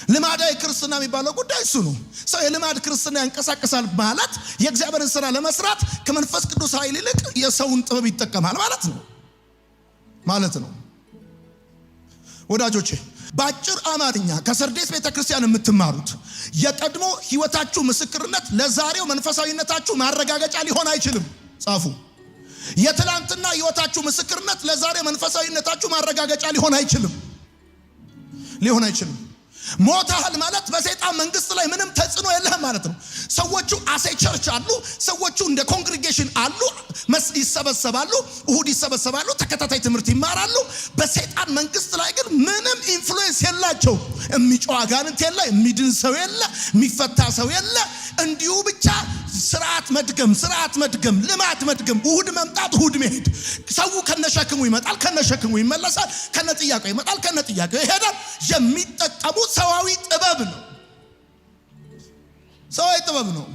ልማዳዊ ክርስትና የሚባለው ጉዳይ እሱ ነው። ሰው የልማድ ክርስትና ያንቀሳቀሳል ማለት የእግዚአብሔርን ስራ ለመስራት ከመንፈስ ቅዱስ ኃይል ይልቅ የሰውን ጥበብ ይጠቀማል ማለት ነው። ወዳጆቼ በአጭር አማርኛ ከሰርዴስ ቤተክርስቲያን የምትማሩት የቀድሞ ህይወታችሁ ምስክርነት ለዛሬው መንፈሳዊነታችሁ ማረጋገጫ ሊሆን አይችልም። ጻፉ። የትላንትና ህይወታችሁ ምስክርነት ለዛሬ መንፈሳዊነታችሁ ማረጋገጫ ሊሆን አይችልም። ሞታል ማለት በሰይጣን መንግስት ላይ ምንም ተጽዕኖ የለህም ማለት ነው። ሰዎቹ አሴ ቸርች አሉ፣ ሰዎቹ እንደ ኮንግሪጌሽን አሉ፣ ይሰበሰባሉ፣ እሁድ ይሰበሰባሉ፣ ተከታታይ ትምህርት ይማራሉ። በሰይጣን መንግስት ላይ ግን ምንም ኢንፍሉዌንስ የላቸው። የሚጮህ አጋንንት የለ፣ የሚድን ሰው የለ፣ የሚፈታ ሰው የለ። እንዲሁ ብቻ ስርዓት መድገም፣ ልማት መድገም፣ እሁድ መምጣት፣ እሁድ መሄድ። ሰው ከነሸክሙ ይመጣል፣ ከነሸክሙ ይመለሳል፣ ከነጥያቄው ይመጣል፣ ከነጥያቄው ይሄዳል። የሚጠቀሙት ሰዋዊ ጥበብ ነው።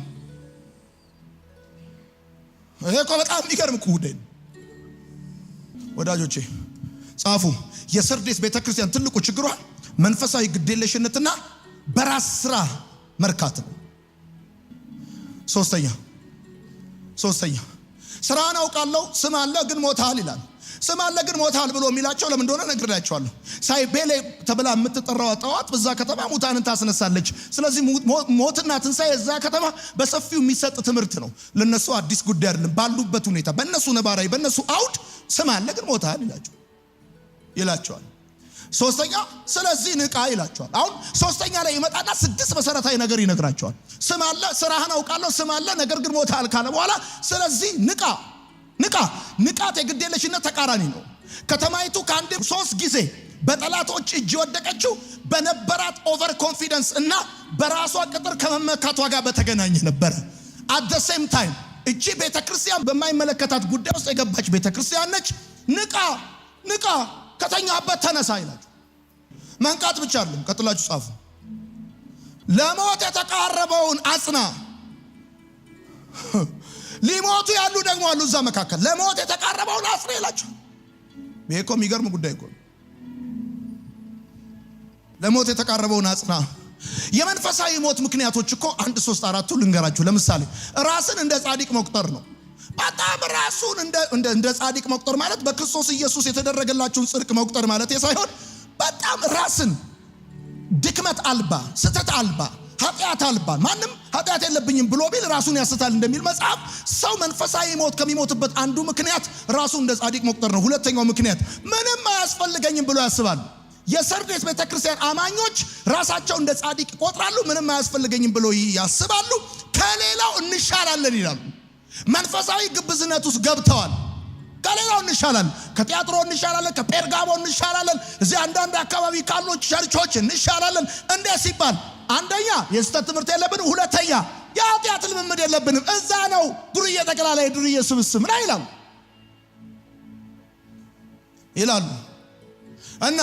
ይሄ እኮ በጣም የሚገርም ጉዳይ ነው ወዳጆቼ። ጻፉ። የሰርዴስ ቤተክርስቲያን ትልቁ ችግሯ መንፈሳዊ ግዴለሽነትና በራስ ስራ መርካት ነው። ሶስተኛ ስራን አውቃለሁ ስም አለ ግን ሞታል ይላል። ስም አለ ግን ሞታል ብሎ የሚላቸው ለምን እንደሆነ ነግሬያቸዋለሁ። ሳይቤሌ ተብላ የምትጠራው ጣዖት በዛ ከተማ ሙታንን ታስነሳለች። ስለዚህ ሞትና ትንሣኤ እዛ ከተማ በሰፊው የሚሰጥ ትምህርት ነው። ለነሱ አዲስ ጉዳይ አይደለም። ባሉበት ሁኔታ በነሱ ነባራዊ በነሱ አውድ ስም አለ ግን ሞታል ይላቸዋል። ሶስተኛ ስለዚህ ንቃ ይላቸዋል። አሁን ሶስተኛ ላይ ይመጣና 6 መሰረታዊ ነገር ይነግራቸዋል። ስም አለ፣ ስራህን አውቃለሁ፣ ስም አለ ነገር ግን ሞታል ካለ በኋላ ስለዚህ ንቃ። ንቃት የግዴለሽነት ተቃራኒ ነው። ከተማይቱ ከአንድ 3 ጊዜ በጠላቶች እጅ ወደቀችው በነበራት ኦቨር ኮንፊደንስ እና በራሷ ቅጥር ከመመካቷ ጋር በተገናኘ ነበረ። at the same time እቺ ቤተክርስቲያን በማይመለከታት ጉዳይ ውስጥ የገባች ቤተክርስቲያን ነች። ንቃ ከተኛበት ተነሳ ይላችሁ። መንቃት ብቻ አይደለም፣ ቀጥላችሁ ጻፉ። ለሞት የተቃረበውን አጽና። ሊሞቱ ያሉ ደግሞ አሉ እዛ መካከል። ለሞት የተቃረበውን አጽና ይላችሁ። ይሄ እኮ የሚገርም ጉዳይ እኮ። ለሞት የተቃረበውን አጽና። የመንፈሳዊ ሞት ምክንያቶች እኮ 1 3 4 ልንገራችሁ። ለምሳሌ ራስን እንደ ጻድቅ መቁጠር ነው። በጣም ራሱን እንደ ጻድቅ መቁጠር ማለት በክርስቶስ ኢየሱስ የተደረገላችሁን ጽድቅ መቁጠር ማለት ሳይሆን በጣም ራስን ድክመት አልባ፣ ስተት አልባ፣ ኃጢአት አልባ፣ ማንም ኃጢአት የለብኝም ብሎ ቢል ራሱን ያስታል እንደሚል መጽሐፍ። ሰው መንፈሳዊ ሞት ከሚሞትበት አንዱ ምክንያት ራሱን እንደ ጻድቅ መቁጠር ነው። ሁለተኛው ምክንያት ምንም አያስፈልገኝም ብሎ ያስባሉ። የሰርዴስ ቤተክርስቲያን አማኞች ራሳቸው እንደ ጻድቅ ይቆጥራሉ። ምንም አያስፈልገኝም ብሎ ያስባሉ። ከሌላው እንሻላለን ይላሉ። መንፈሳዊ ግብዝነት ውስጥ ገብተዋል። ከሌላው እንሻላለን፣ ከቲያትሮ እንሻላለን፣ ከጴርጋሞ እንሻላለን፣ እዚህ አንዳንድ አካባቢ ካሉ ቸርቾች እንሻላለን። እንዴት ሲባል አንደኛ የስተት ትምህርት የለብንም፣ ሁለተኛ የኃጢአት ልምምድ የለብንም። እዛ ነው ዱርዬ ጠቅላላ የዱርዬ ስብስብ ነው ይላሉ እና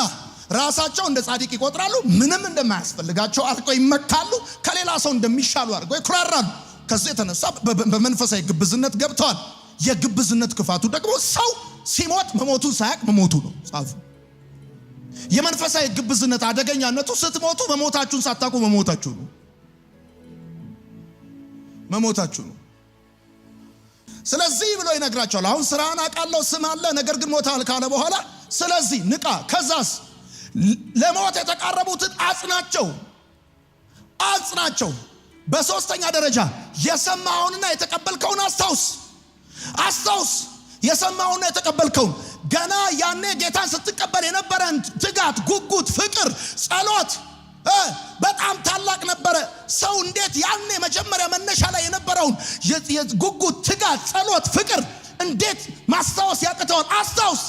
ራሳቸው እንደ ጻድቅ ይቆጥራሉ። ምንም እንደማያስፈልጋቸው አድርገው ይመካሉ። ከሌላ ሰው እንደሚሻሉ አድርገው ይኩራራሉ። ከዚህ የተነሳ በመንፈሳዊ ግብዝነት ገብተዋል። የግብዝነት ክፋቱ ደግሞ ሰው ሲሞት መሞቱን ሳያቅ መሞቱ ነው። ጻፉ። የመንፈሳዊ ግብዝነት አደገኛነቱ ስትሞቱ መሞታችሁን ሳታውቁ መሞታችሁ ነው። ስለዚህ ብሎ ይነግራቸዋል። አሁን ስራን አውቃለሁ፣ ስም አለ፣ ነገር ግን ሞታል ካለ በኋላ ስለዚህ ንቃ። ከዛስ ለሞት የተቃረቡትን አጽናቸው። በሶስተኛ ደረጃ የሰማውንና የተቀበልከውን አስታውስ። የሰማውንና የተቀበልከውን ገና ያኔ ጌታን ስትቀበል የነበረን ትጋት፣ ጉጉት፣ ፍቅር፣ ጸሎት በጣም ታላቅ ነበረ። ሰው እንዴት ያኔ መጀመሪያ መነሻ ላይ የነበረውን ጉጉት፣ ትጋት፣ ጸሎት፣ ፍቅር እንዴት ማስታወስ ያቅተዋል? አስታውስ።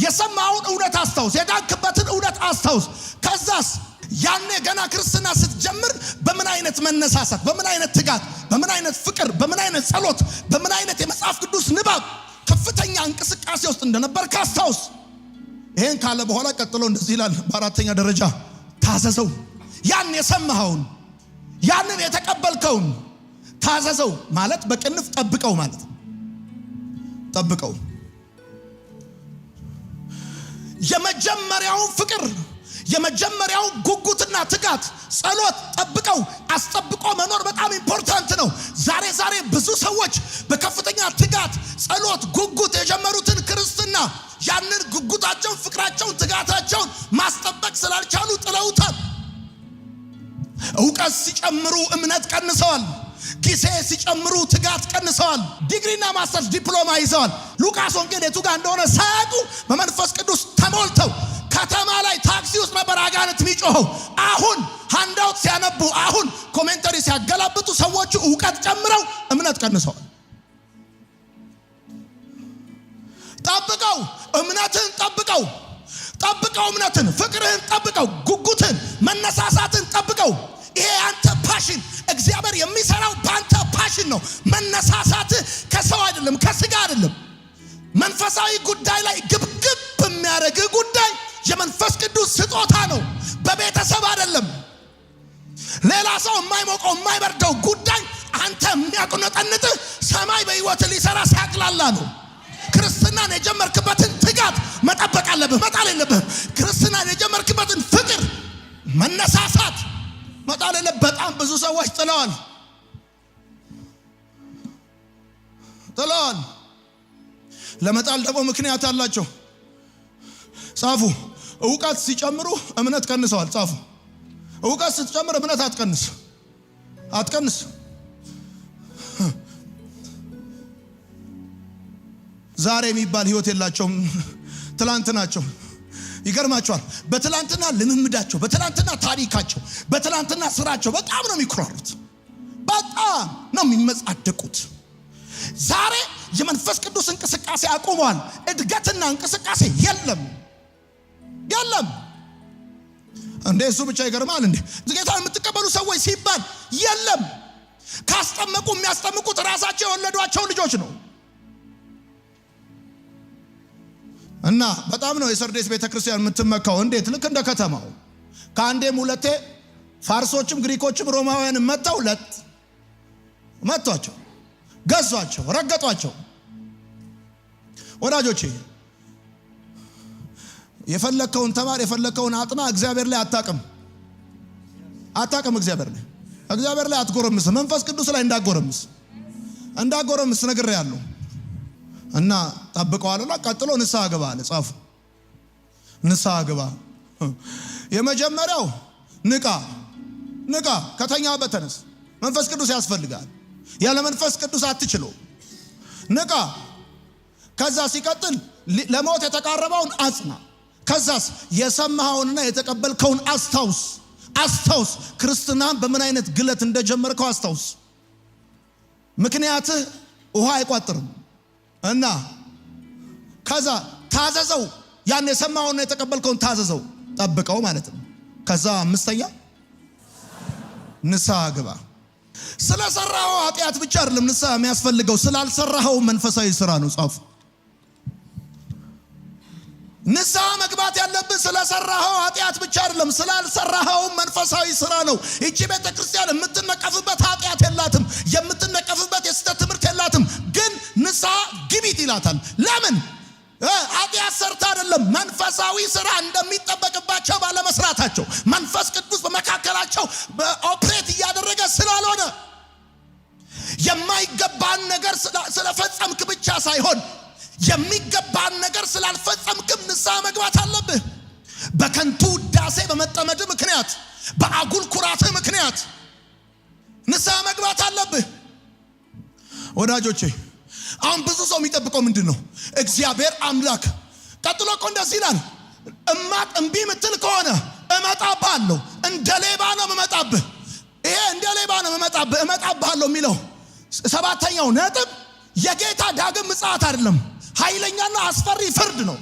የሰማውን እውነት አስታውስ። የዳንክበትን እውነት አስታውስ። ከዛስ ያኔ ገና ክርስትና ስትጀምር በምን አይነት መነሳሳት፣ በምን አይነት ትጋት፣ በምን አይነት ፍቅር፣ በምን አይነት ጸሎት፣ በምን አይነት የመጽሐፍ ቅዱስ ንባብ ከፍተኛ እንቅስቃሴ ውስጥ እንደነበር ካስታውስ። ይሄን ካለ በኋላ ቀጥሎ እንደዚህ ይላል። በአራተኛ ደረጃ ታዘዘው። ያን የሰማኸውን ያንን የተቀበልከውን ታዘዘው ማለት በቅንፍ ጠብቀው ማለት ነው። ጠብቀው። የመጀመሪያውን ፍቅር፣ የመጀመሪያውን ጉጉትና ትጋት፣ ጸሎት ጠብቀው። አስጠብቆ መኖር በጣም ኢምፖርታንት ነው። ዛሬ ብዙ ሰዎች በከፍተኛ ትጋት፣ ጸሎት፣ ጉጉት የጀመሩትን ክርስትና ያንን ጉጉታቸውን፣ ፍቅራቸውን፣ ትጋታቸውን ማስጠበቅ ስላልቻሉ ጥለውታል። ዕውቀት ሲጨምሩ እምነት ቀንሰዋል። ጊዜ ሲጨምሩ ትጋት ቀንሰዋል። ዲግሪና ማስተርስ ዲፕሎማ ይዘዋል። ሉቃስ ወንጌል የቱ ጋር እንደሆነ ሳያውቁ በመንፈስ ቅዱስ ተሞልተው ከተማ ላይ ታክሲ ውስጥ ነበር አጋንንት የሚጮኸው። አሁን ሃንዳውት ሲያነቡ፣ አሁን ኮሜንተሪ ሲያገላብጡ ሰዎቹ ዕውቀት ጨምረው እምነት ቀንሰዋል። ጠብቀው፣ እምነትን ጠብቀው፣ እምነትን፣ ፍቅርህን ጠብቀው፣ ጉጉትን፣ መነሳሳትን ጠብቀው። ይሄ አንተ ፓሽን፣ እግዚአብሔር የሚሰራው በአንተ ፓሽን ነው። መነሳሳት ከሰው አይደለም፣ ከስጋ አይደለም። መንፈሳዊ ጉዳይ ላይ ግብግብ የሚያደርግ ጉዳይ የመንፈስ ቅዱስ ስጦታ ነው፣ በቤተሰብ አይደለም። ሌላ ሰው የማይሞቀው የማይበርደው ጉዳይ አንተ የሚያቁነጠንጥ ሰማይ በሕይወት ሊሰራ ሲያቅላላ ነው። ክርስትናን የጀመርክበትን ትጋት መጠበቅ አለብህ፣ መጣል የለብህም። ክርስትናን የጀመርክበትን ፍቅር፣ መነሳሳት መጣል የለብህም። በጣም ብዙ ሰዎች ጥለዋል። ለመጣል ደግሞ ምክንያት አላቸው። ጻፉ። ዕውቀት ሲጨምሩ እምነት ቀንሰዋል። ጻፉ። ዕውቀት ስትጨምር እምነት አትቀንስ። ዛሬ የሚባል ህይወት የላቸውም። ትላንት ናቸው። ይገርማቸዋል። በትላንትና ልምምዳቸው፣ በትላንትና ታሪካቸው፣ በትላንትና ስራቸው በጣም ነው የሚኩራሩት፣ በጣም ነው የሚመጻደቁት። ዛሬ የመንፈስ ቅዱስ እንቅስቃሴ አቁመዋል። እድገትና እንቅስቃሴ የለም። እንዴ እሱ ብቻ ይገርማል። እንዴ ጌታን የምትቀበሉ ሰዎች ሲባል የለም። ካስጠመቁ የሚያስጠምቁት ራሳቸው የወለዷቸው ልጆች ነው። እና በጣም ነው የሰርዴስ ቤተክርስቲያን የምትመካው። እንዴት? ልክ እንደ ከተማው ከአንዴም ሁለቴ ፋርሶችም ግሪኮችም ሮማውያንም መጥቷቸው ገዟቸው፣ ረገጧቸው። ወዳጆቼ የፈለከውን ተማር፣ የፈለከውን አጥና፣ እግዚአብሔር ላይ አታቅም። እግዚአብሔር ላይ አትጎረምስ። መንፈስ ቅዱስ ላይ እንዳጎረምስ ነግሬሃለሁ። እና ጠብቀዋልና ቀጥሎ ንስሐ ግባ አለ። ጻፉ። ንስሐ ግባ። የመጀመሪያው ንቃ፣ ከተኛበት ተነስ። መንፈስ ቅዱስ ያስፈልጋል። ያለ መንፈስ ቅዱስ አትችለው። ንቃ። ከዛ ሲቀጥል ለሞት የተቃረበውን አጽና። ከዛስ የሰማኸውንና የተቀበልከውን አስታውስ። ክርስትናን በምን አይነት ግለት እንደጀመርከው አስታውስ። ምክንያትህ ውሃ አይቋጥርም እና ከዛ ታዘዘው። ያን የሰማኸውንና የተቀበልከውን ታዘዘው፣ ጠብቀው ማለት ነው። ከዛ አምስተኛ ንስሐ ግባ። ስለሰራኸው ኃጢአት ብቻ አይደለም ንስሐ የሚያስፈልገው፣ ስላልሰራኸው መንፈሳዊ ስራ ነው። ጻፉ። ንስሐ መግባት ያለብህ ስለሰራኸው ኃጢአት ብቻ አይደለም፣ ስላልሰራኸው መንፈሳዊ ስራ ነው። እቺ ቤተክርስቲያን የምትነቀፍበት ኃጢአት የላትም፣ የምትነቀፍበት የስተት ትምህርት የላትም። ግን ንስሐ ግቢት ይላታል። ለምን? ኃጢአት ሰርታ አይደለም፣ መንፈሳዊ ስራ እንደሚጠበቅባቸው ባለመስራታቸው፣ መንፈስ ቅዱስ በመካከላቸው በኦፕሬት እያደረገ ስላልሆነ፣ የማይገባን ነገር ስለፈጸምክ ብቻ ሳይሆን የሚገባን ነገር ስላልፈጸምክም ንስሐ መግባት አለብህ። በከንቱ ውዳሴ በመጠመድ ምክንያት፣ በአጉል ኩራት ምክንያት ንስሐ መግባት አለብህ። ወዳጆቼ አሁን ብዙ ሰው የሚጠብቀው ምንድን ነው? እግዚአብሔር አምላክ ቀጥሎ እኮ እንደዚህ ይላል፣ እምቢ ምትል ከሆነ እመጣብሃለሁ፣ እንደ ሌባ ነው እመጣብህ። ይሄ እንደ ሌባ ነው እመጣብሃለሁ የሚለው ሰባተኛው ነጥብ የጌታ ዳግም ምጽአት አይደለም፣ ኃይለኛና አስፈሪ ፍርድ ነው።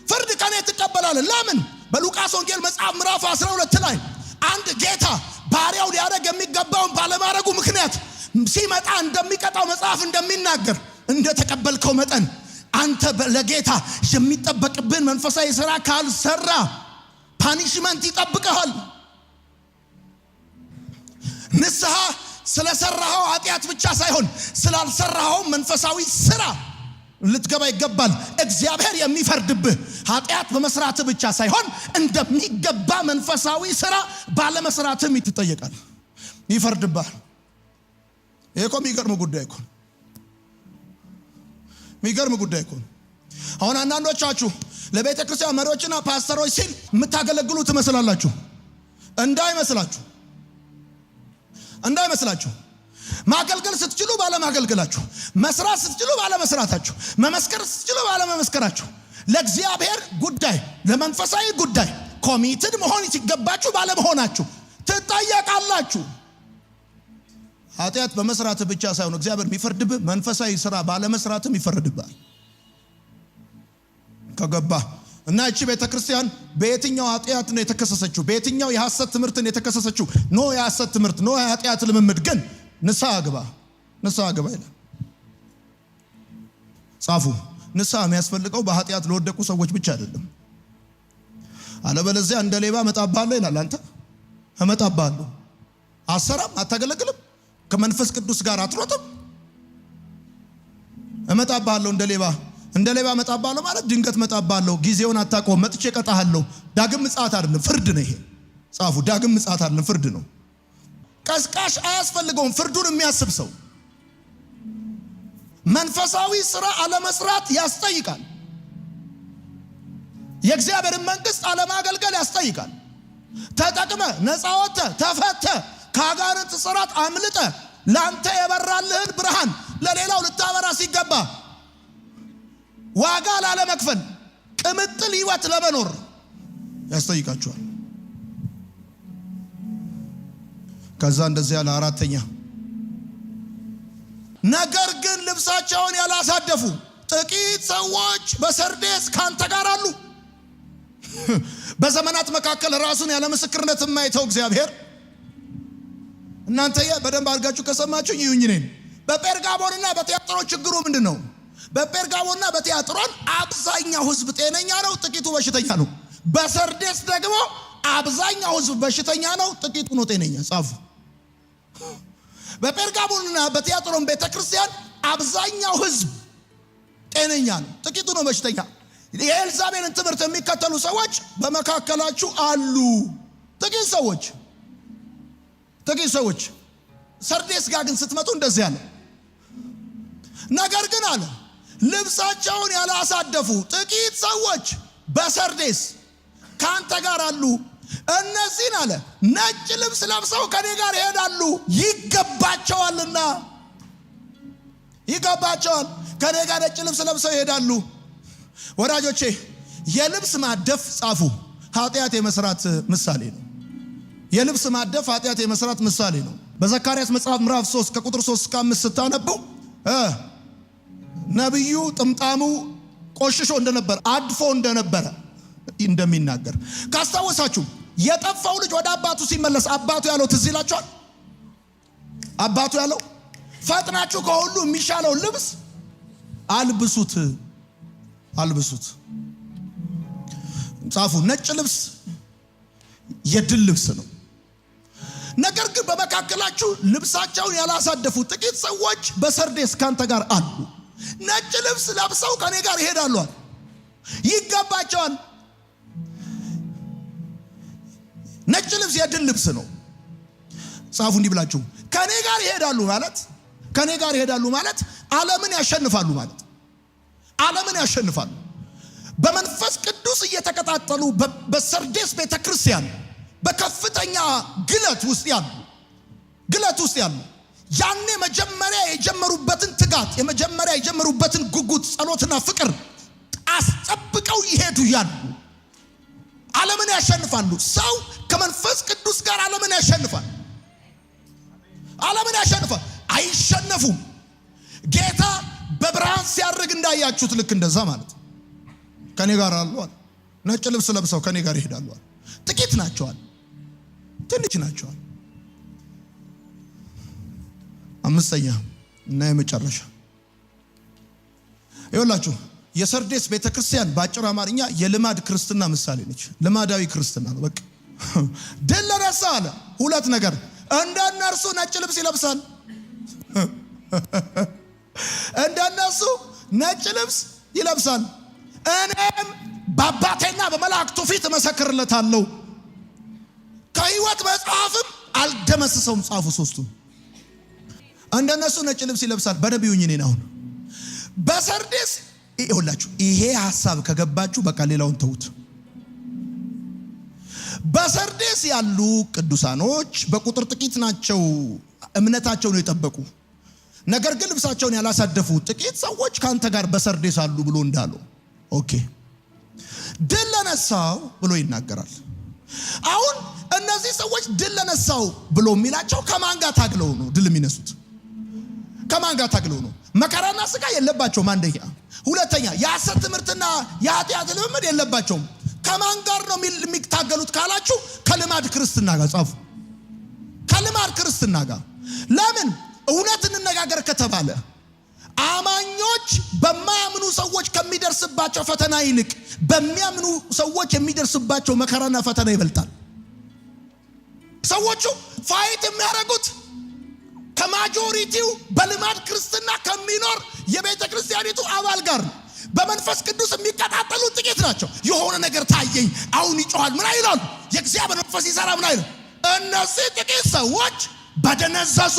ፍርድ ከኔ ትቀበላለህ። ለምን? በሉቃስ ወንጌል መጽሐፍ ምዕራፍ 12 ላይ አንድ ጌታ ባሪያው ሊያደርግ የሚገባውን ባለማድረጉ ምክንያት ሲመጣ እንደሚቀጣው መጽሐፍ እንደሚናገር እንደተቀበልከው መጠን አንተ ለጌታ የሚጠበቅብን መንፈሳዊ ስራ ካልሰራ ፓኒሽመንት ይጠብቀሃል። ንስሐ ስለሰራኸው ኃጢአት ብቻ ሳይሆን ስላልሰራኸው መንፈሳዊ ስራ ልትገባ ይገባል። እግዚአብሔር የሚፈርድብህ ኃጢአት በመስራት ብቻ ሳይሆን እንደሚገባ መንፈሳዊ ስራ ባለመስራትም ይትጠየቃል፣ ይፈርድብሃል። ይሄ እኮ የሚገርም ጉዳይ እኮ። አሁን አንዳንዶቻችሁ ለቤተ ክርስቲያን መሪዎችና ፓስተሮች ሲል የምታገለግሉ ትመስላላችሁ። እንዳይመስላችሁ። ማገልገል ስትችሉ ባለማገልገላችሁ፣ መስራት ስትችሉ ባለመስራታችሁ፣ መመስከር ስትችሉ ባለመመስከራችሁ፣ ለእግዚአብሔር ጉዳይ ለመንፈሳዊ ጉዳይ ኮሚትድ መሆን ሲገባችሁ ባለመሆናችሁ ትጠየቃላችሁ። ኃጢአት በመስራት ብቻ ሳይሆን እግዚአብሔር የሚፈርድብህ መንፈሳዊ ስራ ባለመስራትም ይፈርድብሃል። ከገባ እና እቺ ቤተክርስቲያን በየትኛው ኃጢአት ነው የተከሰሰችው? በየትኛው የሐሰት ትምህርት ነው የተከሰሰችው? ኖ የሐሰት ትምህርት፣ ኖ የኃጢአት ልምምድ። ግን ንስሐ ግባ ይላል። ጻፉ። ንስሐ የሚያስፈልገው በኃጢአት ለወደቁ ሰዎች ብቻ አይደለም። አለበለዚያ እንደ ሌባ እመጣብሃለሁ ይላል። አንተ እመጣብሃለሁ፣ አሰራም፣ አታገለግልም፣ ከመንፈስ ቅዱስ ጋር አትሮጥም። እመጣብሃለሁ እንደ ሌባ እመጣብሃለሁ ማለት ድንገት እመጣብሃለሁ፣ ጊዜውን አታውቀውም፣ መጥቼ እቀጣሃለሁ። ዳግም ምጽአት አይደለም፣ ፍርድ ነው ይሄ። ጻፉ። ዳግም ምጽአት አይደለም፣ ፍርድ ነው። ቀስቃሽ አያስፈልገውም። ፍርዱን የሚያስብ ሰው መንፈሳዊ ስራ አለመስራት ያስጠይቃል። የእግዚአብሔርን መንግስት አለማገልገል ያስጠይቃል። ተጠቅመ ነፃ ወጥተ ተፈተ ከአጋንንት ጽራት አምልጠ ላንተ የበራልህን ብርሃን ለሌላው ልታበራ ሲገባ ዋጋ ላለመክፈል ቅምጥል ህይወት ለመኖር ያስጠይቃቸዋል። ከዛ እንደዚህ ያለ አራተኛ ነገር ግን ልብሳቸውን ያላሳደፉ ጥቂት ሰዎች በሰርዴስ ካንተ ጋር አሉ። በዘመናት መካከል ራሱን ያለ ምስክርነት የማይተው እግዚአብሔር እናንተ በደንብ አድርጋችሁ ከሰማችሁ ይሁኝ ነኝ። በጴርጋሞንና በቲያጥሮን ችግሩ ምንድነው? በጴርጋሞንና በቲያጥሮን አብዛኛው ህዝብ ጤነኛ ነው፣ ጥቂቱ በሽተኛ ነው። በሰርዴስ ደግሞ አብዛኛው ህዝብ በሽተኛ ነው፣ ጥቂቱ ነው ጤነኛ። ጻፉ። በጴርጋሞንና በቲያጥሮን ቤተክርስቲያን አብዛኛው ህዝብ ጤነኛ ነው፣ ጥቂቱ ነው በሽተኛ። የኤልዛቤልን ትምህርት የሚከተሉ ሰዎች በመካከላችሁ አሉ። ጥቂት ሰዎች ሰርዴስ ጋር ግን ስትመጡ እንደዚህ አለ። ነገር ግን አለ ልብሳቸውን ያላሳደፉ ጥቂት ሰዎች በሰርዴስ ካንተ ጋር አሉ። እነዚህን አለ ነጭ ልብስ ለብሰው ከኔ ጋር ይሄዳሉ፣ ይገባቸዋልና። ከኔ ጋር ነጭ ልብስ ለብሰው ይሄዳሉ። ወዳጆቼ የልብስ ማደፍ ጻፉ ኃጢአት የመስራት ምሳሌ ነው። የልብስ ማደፍ ኃጢአት የመስራት ምሳሌ ነው። በዘካርያስ መጽሐፍ ምዕራፍ 3 ከቁጥር 3 እስከ 5 ስታነቡ ነብዩ ጥምጣሙ ቆሽሾ እንደነበረ አድፎ እንደነበረ እንደሚናገር ካስታወሳችሁ የጠፋው ልጅ ወደ አባቱ ሲመለስ አባቱ ያለው ትዝ ይላችኋል። አባቱ ያለው ፈጥናችሁ ከሁሉ የሚሻለው ልብስ አልብሱት። ጻፉ። ነጭ ልብስ የድል ልብስ ነው። ነገር ግን በመካከላችሁ ልብሳቸውን ያላሳደፉ ጥቂት ሰዎች በሰርዴስ ካንተ ጋር አሉ። ነጭ ልብስ ለብሰው ከኔ ጋር ይሄዳሉ፣ ይገባቸዋል። ነጭ ልብስ የድል ልብስ ነው። ጻፉ እንዲህ ብላችሁ ከኔ ጋር ይሄዳሉ ማለት ዓለምን ያሸንፋሉ ማለት። ዓለምን ያሸንፋሉ። በመንፈስ ቅዱስ እየተቀጣጠሉ በሰርዴስ ቤተክርስቲያን በከፍተኛ ግለት ውስጥ ያሉ ያኔ መጀመሪያ የጀመሩበትን ትጋት የመጀመሪያ የጀመሩበትን ጉጉት ጸሎትና ፍቅር አስጠብቀው ይሄዱ ያሉ ዓለምን ያሸንፋሉ። ሰው ከመንፈስ ቅዱስ ጋር ዓለምን ያሸንፋል። አይሸነፉም። ጌታ በብርሃን ሲያርግ እንዳያችሁት ልክ እንደዛ ማለት ከኔ ጋር አሉ። ነጭ ልብስ ለብሰው ከኔ ጋር ይሄዳሉ። ጥቂት ናቸዋል፣ ትንሽ ናቸዋል። አምስተኛ እና የመጨረሻ ይኸውላችሁ የሰርዴስ ቤተክርስቲያን በአጭር አማርኛ የልማድ ክርስትና ምሳሌ ነች። ልማዳዊ ክርስትና ነው። በቃ ድል ለነሳ አለ ሁለት ነገር እንደነርሱ ነጭ ልብስ ይለብሳል። እንደነሱ ነጭ ልብስ ይለብሳል። እኔም በአባቴና በመላእክቱ ፊት እመሰክርለታለሁ፣ ከሕይወት መጽሐፍም አልደመስሰውም። ጻፉ ሶስቱም እንደነሱ ነጭ ልብስ ይለብሳል። በነቢዩኝ እኔን አሁን በሰርዴስ ይኸውላችሁ ይሄ ሐሳብ ከገባችሁ በቃ ሌላውን ተውት። በሰርዴስ ያሉ ቅዱሳኖች በቁጥር ጥቂት ናቸው፣ እምነታቸውን የጠበቁ ነገር ግን ልብሳቸውን ያላሳደፉ ጥቂት ሰዎች ካንተ ጋር በሰርዴስ አሉ ብሎ እንዳለው ኦኬ ድል ለነሳው ብሎ ይናገራል። አሁን እነዚህ ሰዎች ድል ለነሳው ብሎ የሚላቸው ከማን ጋር ታግለው ነው ድል የሚነሱት? ከማን ጋር ታግለው ነው? መከራና ስጋ የለባቸውም። አንደኛ። ሁለተኛ የሐሰት ትምህርትና የኃጢአት ልምምድ የለባቸውም። ከማን ጋር ነው የሚታገሉት ካላችሁ ከልማድ ክርስትና ጋር ጻፉ። ከልማድ ክርስትና ጋር። ለምን እውነት እንነጋገር ከተባለ አማኞች በማያምኑ ሰዎች ከሚደርስባቸው ፈተና ይልቅ በሚያምኑ ሰዎች የሚደርስባቸው መከራና ፈተና ይበልጣል። ሰዎቹ ፋይት የሚያደርጉት ከማጆሪቲው በልማድ ክርስትና ከሚኖር የቤተ ክርስቲያኒቱ አባል ጋር ነው። በመንፈስ ቅዱስ የሚቀጣጠሉ ጥቂት ናቸው። የሆነ ነገር ታየኝ አሁን ይጮሃል ምን አይላሉ? የእግዚአብሔር መንፈስ ይሰራ ምን አይሉ? እነዚህ ጥቂት ሰዎች በደነዘዙ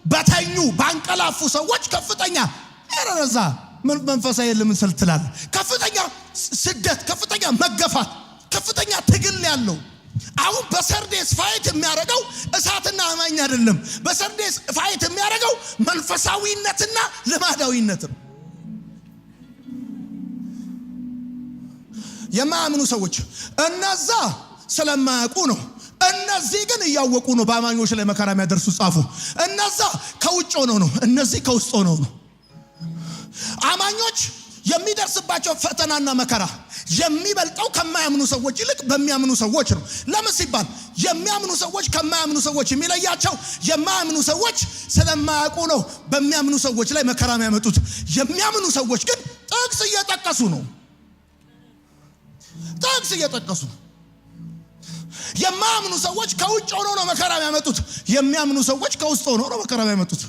በተኙ ባንቀላፉ ሰዎች ከፍተኛ እረዛ መንፈሳዊ ለምን ስልትላል ከፍተኛ ስደት፣ ከፍተኛ መገፋት፣ ከፍተኛ ትግል ያለው። አሁን በሰርዴስ ፋይት የሚያደርገው እሳትና አማኝ አይደለም። በሰርዴስ ፋይት የሚያደርገው መንፈሳዊነትና ልማዳዊነት ነው። የማያምኑ ሰዎች እነዛ ስለማያውቁ ነው። እነዚህ ግን እያወቁ ነው በአማኞች ላይ መከራ የሚያደርሱ። ጻፉ። እነዛ ከውጭ ሆነው ነው፣ እነዚህ ከውስጥ ሆነው ነው። አማኞች የሚደርስባቸው ፈተናና መከራ የሚበልጠው ከማያምኑ ሰዎች ይልቅ በሚያምኑ ሰዎች ነው። ለምን ሲባል የሚያምኑ ሰዎች ከማያምኑ ሰዎች የሚለያቸው የማያምኑ ሰዎች ስለማያውቁ ነው በሚያምኑ ሰዎች ላይ መከራ የሚያመጡት። የሚያምኑ ሰዎች ግን ጥቅስ እየጠቀሱ ነው። ጥቅስ እየጠቀሱ የማያምኑ ሰዎች ከውጭ ሆነው ነው መከራ የሚያመጡት። የሚያምኑ ሰዎች ከውስጥ ሆነው ነው መከራ የሚያመጡት።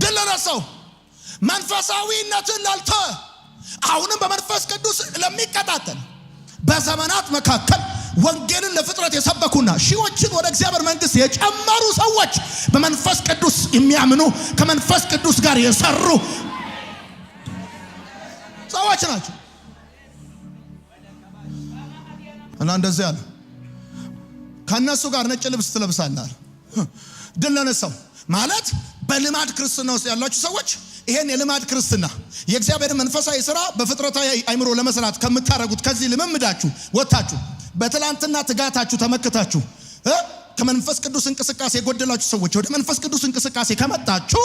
ድል ለነሳው መንፈሳዊነትን ላልተወ አሁንም በመንፈስ ቅዱስ ለሚቀጣጠል በዘመናት መካከል ወንጌልን ለፍጥረት የሰበኩና ሺዎችን ወደ እግዚአብሔር መንግስት የጨመሩ ሰዎች በመንፈስ ቅዱስ የሚያምኑ ከመንፈስ ቅዱስ ጋር የሰሩ ሰዎች ናቸው። እና እንደዚህ ያለ ከነሱ ጋር ነጭ ልብስ ትለብሳለህ። ድል ለነሳው ማለት በልማድ ክርስትና ውስጥ ያላችሁ ሰዎች ይሄን የልማድ ክርስትና የእግዚአብሔር መንፈሳዊ ሥራ በፍጥረታዊ አይምሮ ለመስራት ከምታረጉት ከዚህ ልምምዳችሁ ወጣችሁ በትላንትና ትጋታችሁ ተመክታችሁ ከመንፈስ ቅዱስ እንቅስቃሴ የጎደላችሁ ሰዎች ወደ መንፈስ ቅዱስ እንቅስቃሴ ከመጣችሁ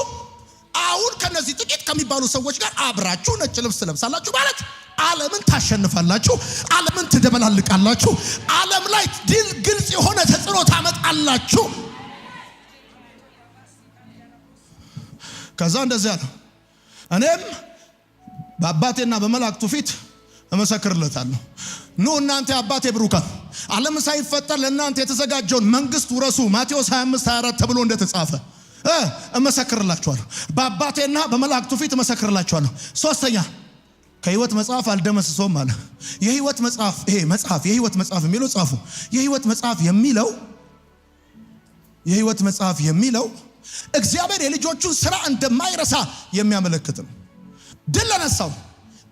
አሁን ከነዚህ ጥቂት ከሚባሉ ሰዎች ጋር አብራችሁ ነጭ ልብስ ትለብሳላችሁ ማለት ዓለምን ታሸንፋላችሁ፣ ዓለምን ትደበላልቃላችሁ፣ ዓለም ላይ ድል ግልጽ የሆነ ተጽዕኖ ታመጣላችሁ። ከዛ እንደዚህ አለ፣ እኔም በአባቴና በመላእክቱ ፊት እመሰክርለታለሁ። ኑ እናንተ አባቴ ብሩካን ዓለም ሳይፈጠር ለእናንተ የተዘጋጀውን መንግስት ውረሱ ማቴዎስ 25:24 ተብሎ እንደተጻፈ እመሰክርላችኋለሁ። በአባቴና በመላእክቱ ፊት እመሰክርላችኋለሁ። ሶስተኛ ከህይወት መጽሐፍ አልደመስሰውም አለ። የህይወት መጽሐፍ ይሄ መጽሐፍ የህይወት መጽሐፍ የሚለው ጻፉ። የህይወት መጽሐፍ የሚለው እግዚአብሔር የልጆቹን ሥራ እንደማይረሳ የሚያመለክት ነው። ድል ለነሳው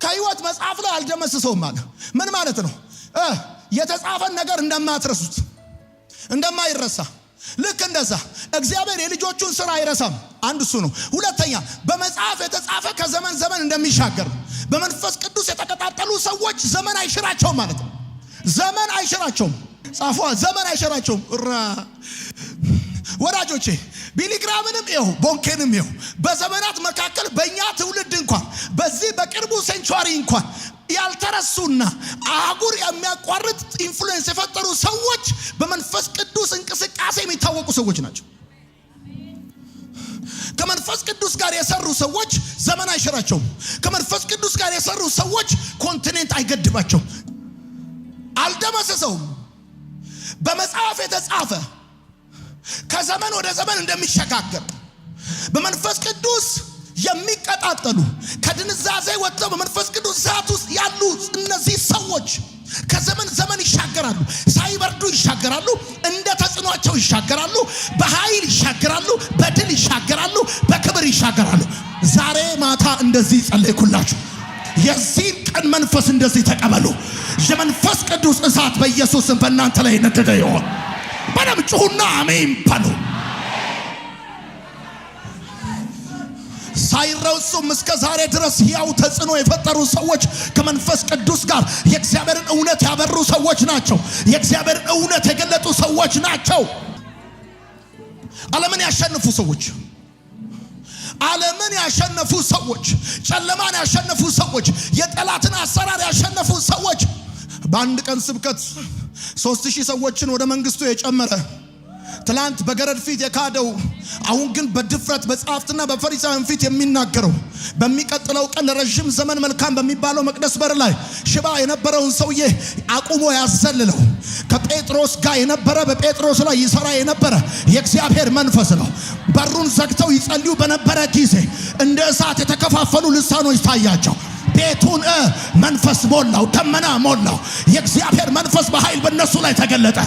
ከህይወት መጽሐፍ ላይ አልደመስሰውም አለ። ምን ማለት ነው? የተጻፈን ነገር እንደማትረሱት እንደማይረሳ ልክ እንደዛ እግዚአብሔር የልጆቹን ሥራ አይረሳም። አንድ እሱ ነው። ሁለተኛ በመጽሐፍ የተጻፈ ከዘመን ዘመን እንደሚሻገር በመንፈስ ቅዱስ የተቀጣጠሉ ሰዎች ዘመን አይሽራቸውም ማለት ነው። ዘመን አይሽራቸውም። ጻፏ ዘመን አይሽራቸውም። ወዳጆቼ ቢሊግራምንም ይኸው ቦንኬንም ይኸው በዘመናት መካከል በእኛ ትውልድ እንኳን በዚህ በቅርቡ ሴንቹሪ እንኳን ያልተረሱና አህጉር የሚያቋርጥ ኢንፍሉዌንስ የፈጠሩ ሰዎች በመንፈስ ቅዱስ እንቅስቃሴ የሚታወቁ ሰዎች ናቸው። ከመንፈስ ቅዱስ ጋር የሰሩ ሰዎች ዘመን አይሽራቸውም። ከመንፈስ ቅዱስ ጋር የሰሩ ሰዎች ኮንቲኔንት አይገድባቸውም፣ አልደመሰሰውም። በመጽሐፍ የተጻፈ ከዘመን ወደ ዘመን እንደሚሸጋገር በመንፈስ ቅዱስ የሚቀጣጠሉ ከድንዛዜ ወጥተው በመንፈስ ቅዱስ እሳት ውስጥ ያሉ እነዚህ ሰዎች ከዘመን ዘመን ይሻገራሉ። ሳይበርዱ ይሻገራሉ። እንደ ተጽዕኖአቸው ይሻገራሉ። በኃይል ይሻገራሉ። በድል ይሻገራሉ። በክብር ይሻገራሉ። ዛሬ ማታ እንደዚህ ጸለይኩላችሁ። የዚህን ቀን መንፈስ እንደዚህ ተቀበሉ። የመንፈስ ቅዱስ እሳት በኢየሱስም በእናንተ ላይ ነደደ ይሆን። በደም ጩሁና አሜን በሉ። ሳይረሱም እስከ ዛሬ ድረስ ያው ተጽዕኖ የፈጠሩ ሰዎች ከመንፈስ ቅዱስ ጋር የእግዚአብሔርን እውነት ያበሩ ሰዎች ናቸው። የእግዚአብሔርን እውነት የገለጡ ሰዎች ናቸው። ዓለምን ያሸነፉ ሰዎች፣ ዓለምን ያሸነፉ ሰዎች፣ ጨለማን ያሸነፉ ሰዎች፣ የጠላትን አሰራር ያሸነፉ ሰዎች በአንድ ቀን ስብከት 3000 ሰዎችን ወደ መንግስቱ የጨመረ ትላንት በገረድ ፊት የካደው አሁን ግን በድፍረት በጸሐፍትና በፈሪሳውያን ፊት የሚናገረው በሚቀጥለው ቀን ለረጅም ዘመን መልካም በሚባለው መቅደስ በር ላይ ሽባ የነበረውን ሰውዬ አቁሞ ያዘልለው ከጴጥሮስ ጋር የነበረ በጴጥሮስ ላይ ይሰራ የነበረ የእግዚአብሔር መንፈስ ነው። በሩን ዘግተው ይጸልዩ በነበረ ጊዜ እንደ እሳት የተከፋፈሉ ልሳኖች ታያቸው። ቤቱን መንፈስ ሞላው፣ ደመና ሞላው። የእግዚአብሔር መንፈስ በኃይል በእነሱ ላይ ተገለጠ።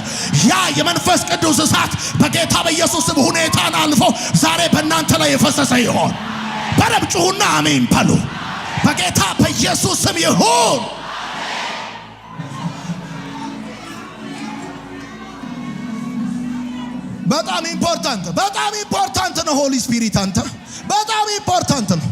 ያ የመንፈስ ቅዱስ እሳት በጌታ በኢየሱስ ስም ሁኔታን አልፎ ዛሬ በእናንተ ላይ የፈሰሰ ይሆን። በደም ጩሁና አሜን በሉ። በጌታ በኢየሱስ ስም ይሁን። በጣም ኢምፖርታንት ነው። ሆሊ ስፒሪት አንተ በጣም ኢምፖርታንት ነው።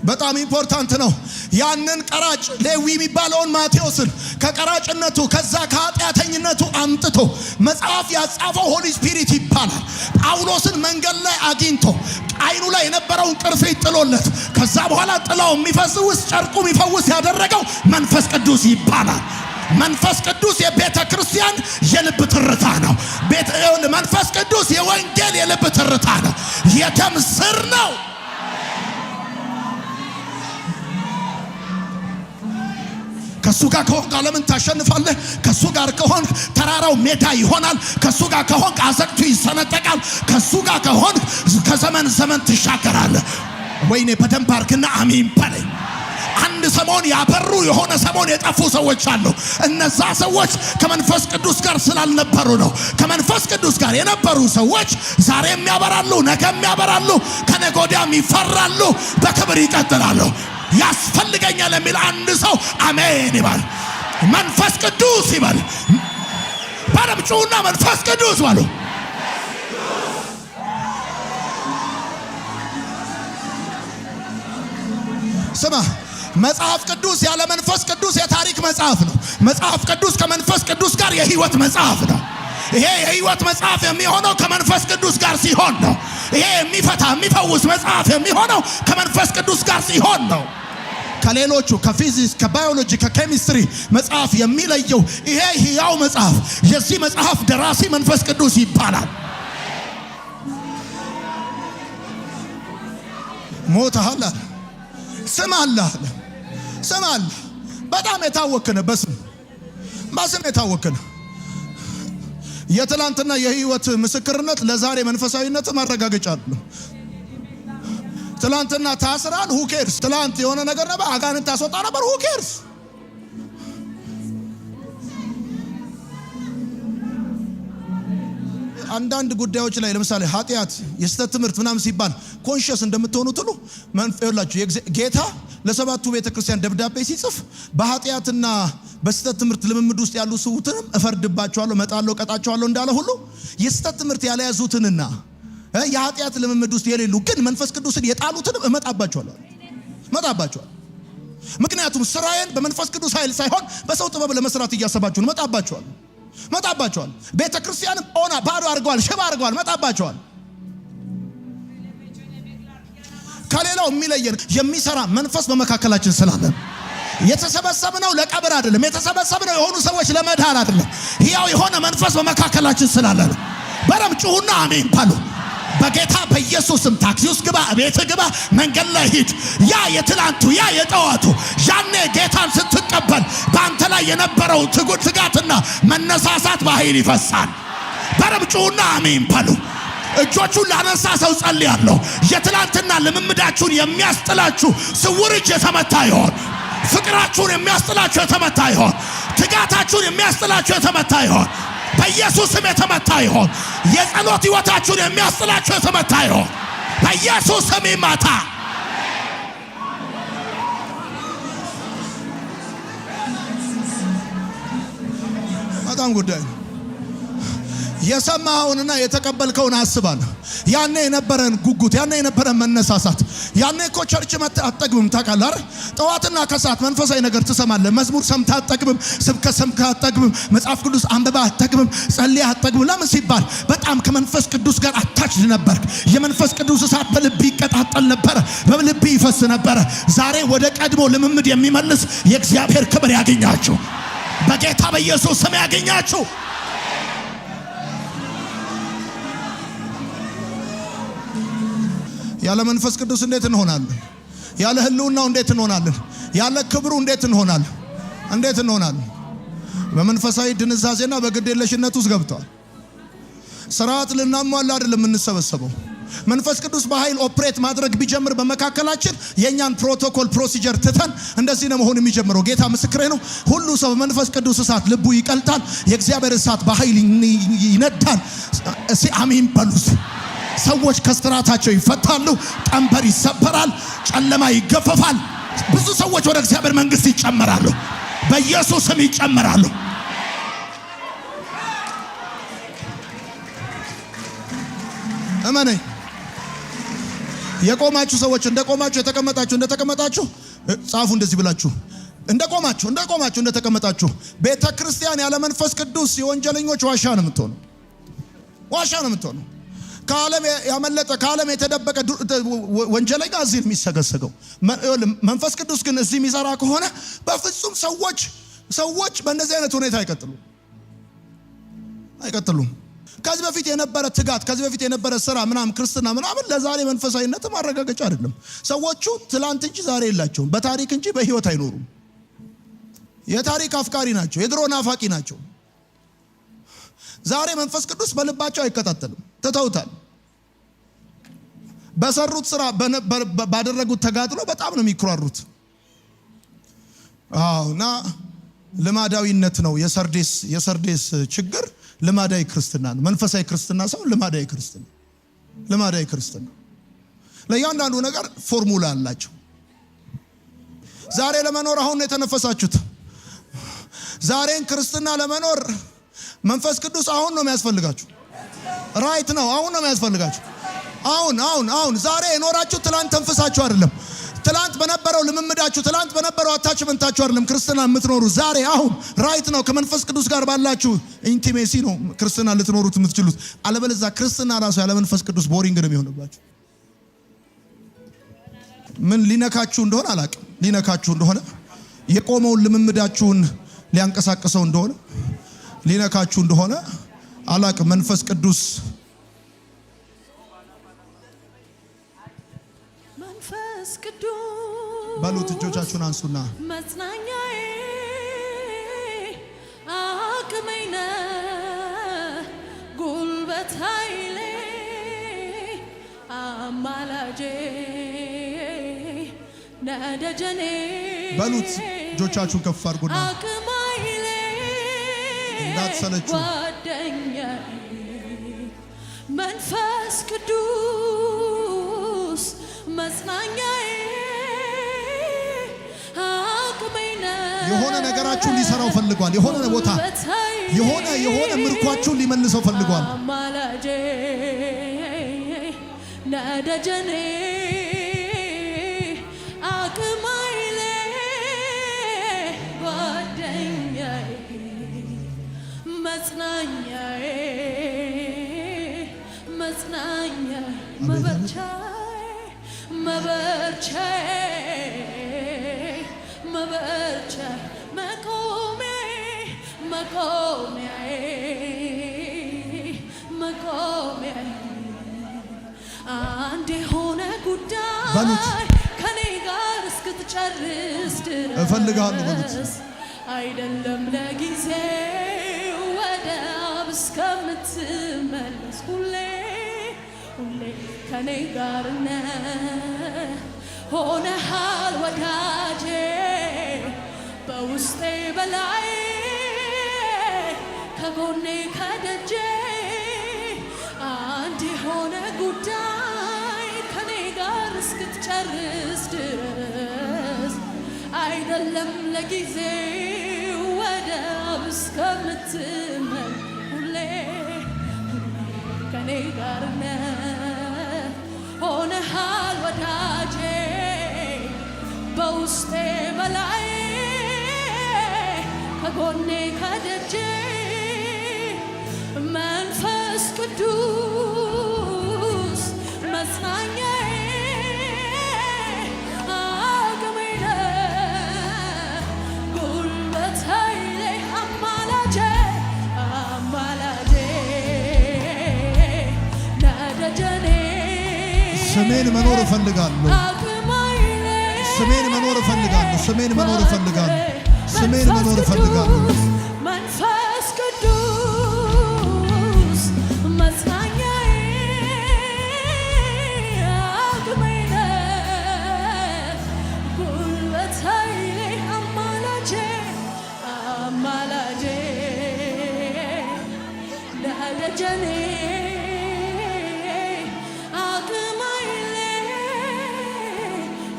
በጣም ኢምፖርታንት ነው። ያንን ቀራጭ ሌዊ የሚባለውን ማቴዎስን ከቀራጭነቱ ከዛ ከኃጢአተኝነቱ አምጥቶ መጽሐፍ ያጻፈው ሆሊ ስፒሪት ይባላል። ጳውሎስን መንገድ ላይ አግኝቶ አይኑ ላይ የነበረውን ቅርፊት ጥሎለት ከዛ በኋላ ጥላው የሚፈውስ ጨርቁ የሚፈውስ ያደረገው መንፈስ ቅዱስ ይባላል። መንፈስ ቅዱስ የቤተ ክርስቲያን የልብ ትርታ ነው። መንፈስ ቅዱስ የወንጌል የልብ ትርታ ነው። የደም ስር ነው። ከሱ ጋር ከሆንክ ዓለምን ታሸንፋለህ። ከሱ ጋር ከሆንክ ተራራው ሜዳ ይሆናል። ከሱ ጋር ከሆንክ አዘቅቱ ይሰነጠቃል። ከሱ ጋር ከሆንክ ከዘመን ዘመን ትሻገራለህ። ወይኔ በደንብ አርግና አሜን በለኝ። አንድ ሰሞን ያበሩ የሆነ ሰሞን የጠፉ ሰዎች አሉ። እነዛ ሰዎች ከመንፈስ ቅዱስ ጋር ስላልነበሩ ነው። ከመንፈስ ቅዱስ ጋር የነበሩ ሰዎች ዛሬም ያበራሉ፣ ነገም ያበራሉ፣ ከነገ ወዲያም ይፈራሉ፣ በክብር ይቀጥላሉ። ያስፈልገኛል የሚል አንድ ሰው አሜን ይባል። መንፈስ ቅዱስ ይባል። ባለም ጩና መንፈስ ቅዱስ ባሉ። ስማ፣ መጽሐፍ ቅዱስ ያለ መንፈስ ቅዱስ የታሪክ መጽሐፍ ነው። መጽሐፍ ቅዱስ ከመንፈስ ቅዱስ ጋር የህይወት መጽሐፍ ነው። ይሄ የህይወት መጽሐፍ የሚሆነው ከመንፈስ ቅዱስ ጋር ሲሆን ነው። ይሄ የሚፈታ የሚፈውስ መጽሐፍ የሚሆነው ከመንፈስ ቅዱስ ጋር ሲሆን ነው። ከሌሎቹ ከፊዚክስ፣ ከባዮሎጂ፣ ከኬሚስትሪ መጽሐፍ የሚለየው ይሄ ሕያው መጽሐፍ፣ የዚህ መጽሐፍ ደራሲ መንፈስ ቅዱስ ይባላል። ሞተሃል አለ፣ ስም አለ አለ፣ ስም አለ። በጣም የታወክነ በስም የታወክነ የትላንትና የህይወት ምስክርነት ለዛሬ መንፈሳዊነት ማረጋገጫ ነው። ትላንትና ታስራል፣ who cares? ትላንት የሆነ ነገር ነበር፣ አጋንንት ታስወጣ ነበር፣ who cares? አንዳንድ ጉዳዮች ላይ ለምሳሌ ኃጢአት፣ የስተት ትምህርት ምናምን ሲባል ኮንሺየስ እንደምትሆኑት ሁሉ መንፈላችሁ ጌታ ለሰባቱ ቤተክርስቲያን ደብዳቤ ሲጽፍ በኃጢአትና በስተት ትምህርት ልምምድ ውስጥ ያሉ ሰዎችንም እፈርድባቸዋለሁ፣ መጣለሁ፣ ቀጣቸዋለሁ እንዳለ ሁሉ የስተት ትምህርት ያለያዙትንና የኃጢአት ልምምድ ውስጥ የሌሉ ግን መንፈስ ቅዱስን የጣሉትንም እመጣባቸዋለሁ። ምክንያቱም ስራዬን በመንፈስ ቅዱስ ኃይል ሳይሆን በሰው ጥበብ ለመስራት እያሰባችሁ እመጣባቸዋለሁ። ቤተክርስቲያንም ኦና ባዶ አድርገዋል፣ ሽባ አድርገዋል፣ እመጣባቸዋለሁ። ከሌላው የሚለየን የሚሰራ መንፈስ በመካከላችን ስላለ የተሰበሰብነው ለቀብር አይደለም። የተሰበሰብነው የሆኑ ሰዎች ለመዳን አይደለም። ሕያው የሆነ መንፈስ በመካከላችን ስላለ በረም ጩሁና አሜን ባሉ። በጌታ በኢየሱስም ታክሲ ውስጥ ግባ፣ ቤት ግባ፣ መንገድ ላይ ሂድ። ያ የትላንቱ ያ የጠዋቱ ያኔ ጌታን ስትቀበል በአንተ ላይ የነበረው ትጋትና መነሳሳት በኃይል ይፈሳል። በረም ጩሁና አሜን ባሉ። እጆቹን ላነሳ ሰው ጸልያለሁ። የትላንትና ልምምዳችሁን የሚያስጥላችሁ ስውር እጅ የተመታ ይሆን። ፍቅራችሁን የሚያስጥላችሁ የተመታ ይሆን። ትጋታችሁን የሚያስጥላችሁ የተመታ ይሆን። በኢየሱስ ስም የተመታ ይሆን። የጸሎት ሕይወታችሁን የሚያስጥላችሁ የተመታ ይሆን። በኢየሱስ ስም ይመታ። በጣም ጉዳይ ነው። የሰማኸውንና የተቀበልከውን አስባለሁ። ያኔ የነበረን ጉጉት፣ ያኔ የነበረን መነሳሳት፣ ያኔ እኮ ቸርች መጥተህ አትጠግብም። ታውቃለህ አይደል? ጠዋትና ከሰዓት መንፈሳዊ ነገር ትሰማለህ። መዝሙር ሰምተህ አትጠግብም። ስብከት ሰምተህ አትጠግብም። መጽሐፍ ቅዱስ አንብበህ አትጠግብም። ጸልየህ አትጠግብም። ለምን ሲባል በጣም ከመንፈስ ቅዱስ ጋር አታችድ ነበርክ። የመንፈስ ቅዱስ እሳት በልብ ይቀጣጠል ነበረ፣ በልብ ይፈስ ነበረ። ዛሬ ወደ ቀድሞ ልምምድ የሚመልስ የእግዚአብሔር ክብር ያገኛችሁ፣ በጌታ በኢየሱስ ስም ያገኛችሁ። ያለ መንፈስ ቅዱስ እንዴት እንሆናለን? ያለ ህልውናው እንዴት እንሆናለን? ያለ ክብሩ እንዴት እንሆናለን? በመንፈሳዊ ድንዛዜና በግዴለሽነት ውስጥ ገብተዋል። ስርዓት ልናሟላ አይደለም የምንሰበሰበው። መንፈስ ቅዱስ በኃይል ኦፕሬት ማድረግ ቢጀምር በመካከላችን የኛን ፕሮቶኮል ፕሮሲጀር ትተን እንደዚህ ነው መሆን የሚጀምረው። ጌታ ምስክሬ ነው። ሁሉ ሰው በመንፈስ ቅዱስ እሳት ልቡ ይቀልጣል። የእግዚአብሔር እሳት በኃይል ይነዳል። እሺ አሜን በሉት። ሰዎች ከስራታቸው ይፈታሉ። ቀንበር ይሰበራል። ጨለማ ይገፈፋል። ብዙ ሰዎች ወደ እግዚአብሔር መንግስት ይጨመራሉ። በኢየሱስ ስም ይጨመራሉ። እመነኝ። የቆማችሁ ሰዎች እንደቆማችሁ፣ የተቀመጣችሁ እንደተቀመጣችሁ ጻፉ። እንደዚህ ብላችሁ እንደቆማችሁ እንደተቀመጣችሁ። ቤተ ክርስቲያን ያለ መንፈስ ቅዱስ የወንጀለኞች ዋሻ ነው የምትሆነው። ከዓለም ያመለጠ ከዓለም የተደበቀ ወንጀለኛ እዚህ የሚሰገሰገው። መንፈስ ቅዱስ ግን እዚህ የሚሰራ ከሆነ በፍጹም ሰዎች በእንደዚህ አይነት ሁኔታ አይቀጥሉም። ከዚህ በፊት የነበረ ትጋት፣ ከዚህ በፊት የነበረ ስራ ምናምን ክርስትና ምናምን ለዛሬ መንፈሳዊነት ማረጋገጫ አይደለም። ሰዎቹ ትላንት እንጂ ዛሬ የላቸውም። በታሪክ እንጂ በህይወት አይኖሩም። የታሪክ አፍቃሪ ናቸው፣ የድሮ ናፋቂ ናቸው። ዛሬ መንፈስ ቅዱስ በልባቸው አይከታተልም፣ ትተውታል። በሰሩት ስራ ባደረጉት ተጋድሎ በጣም ነው የሚኩራሩት። አዎና ልማዳዊነት ነው የሰርዴስ ችግር። ልማዳዊ ክርስትና ነው። መንፈሳዊ ክርስትና ሰው ልማዳዊ ክርስትና ለእያንዳንዱ ነገር ፎርሙላ አላቸው። ዛሬ ለመኖር አሁን ነው የተነፈሳችሁት። ዛሬን ክርስትና ለመኖር መንፈስ ቅዱስ አሁን ነው የሚያስፈልጋችሁ። ራይት ነው፣ አሁን ነው የሚያስፈልጋችሁ። አሁን ዛሬ የኖራችሁ ትላንት ተንፈሳችሁ አይደለም። ትላንት በነበረው ልምምዳችሁ፣ ትላንት በነበረው አታችመንታችሁ አይደለም ክርስትና የምትኖሩ። ዛሬ አሁን ራይት ነው። ከመንፈስ ቅዱስ ጋር ባላችሁ ኢንቲሜሲ ነው ክርስትና ልትኖሩት የምትችሉት። አለበለዚያ ክርስትና ራሱ ያለ መንፈስ ቅዱስ ቦሪንግ ነው የሚሆንባችሁ። ምን ሊነካችሁ እንደሆነ አላቅም። ሊነካችሁ እንደሆነ የቆመውን ልምምዳችሁን ሊያንቀሳቅሰው እንደሆነ ሊነካችሁ እንደሆነ አላቅም። መንፈስ ቅዱስ በሉት። እጆቻችሁን አንሱና መጽናኛዬ አቅሜ ነህ፣ ጉልበት ኃይሌ፣ አማላጄ ነደጀኔ በሉት። እጆቻችሁን ከፍ አድርጉና አቅም ኃይሌ እንዳትሰለቹ ጓደኛዬ መንፈስ ቅዱስ መጽናኛዬ የሆነ ነገራችሁን ሊሰራው ፈልጓል። የሆነ ቦታ የሆነ ምርኳችሁን ሊመልሰው ፈልጓል። አማላጄ ነደጀኔ አቅም ኃይሌ ጓደኛዬ መጽናኛዬ መበርቻዬ መቆሚያዬ አንድ የሆነ ጉዳይ ከኔ ጋር እስክትጨርስ ድረስ እፈልጋለሁ በሉት። አይደለም ለጊዜው ወደ አብ እስከምትመለስ ሁሌ ከኔ ጋር ነህ ሆነሃል ወዳጄ በውስጤ በላይ ከጎኔ ከደጄ አንድ የሆነ ጉዳይ ከኔ ጋር እስክትጨርስ ድረስ አይደለም ለጊዜው ወደ አብ እስከምትመለስ ሁሌ ከኔ ጋር ነህ ሆነሃል ወዳጄ በውስጤ በላይ ከጎኔ ከደጄ መንፈስ ቅዱስ መጽናኛዬ አቅሜ ነህ ጉልበት ኃይሌ አማላጄ ነደጀኔ ስሜን መኖር እፈልጋለሁ። ስሜን መኖር እፈልጋለሁ። መንፈስ ቅዱስ መጽናኛዬ አቅሜ ነህ ጉልበት ኃይሌ አማላጄ ነደጀኔ አቅም ኃይሌ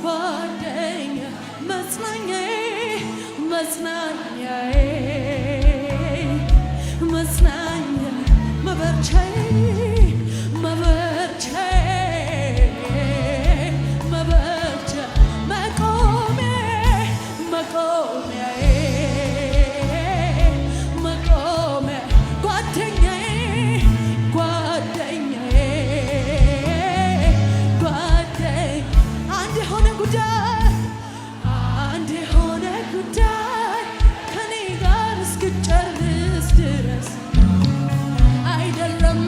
ጓደኛ መጽናኛዬ መበርቻዬ መቆሚያዬ ጓደኛዬ አንድ የሆነ ጉዳይ ከኔ ጋር እስክጨርስ ድረስ አይደለም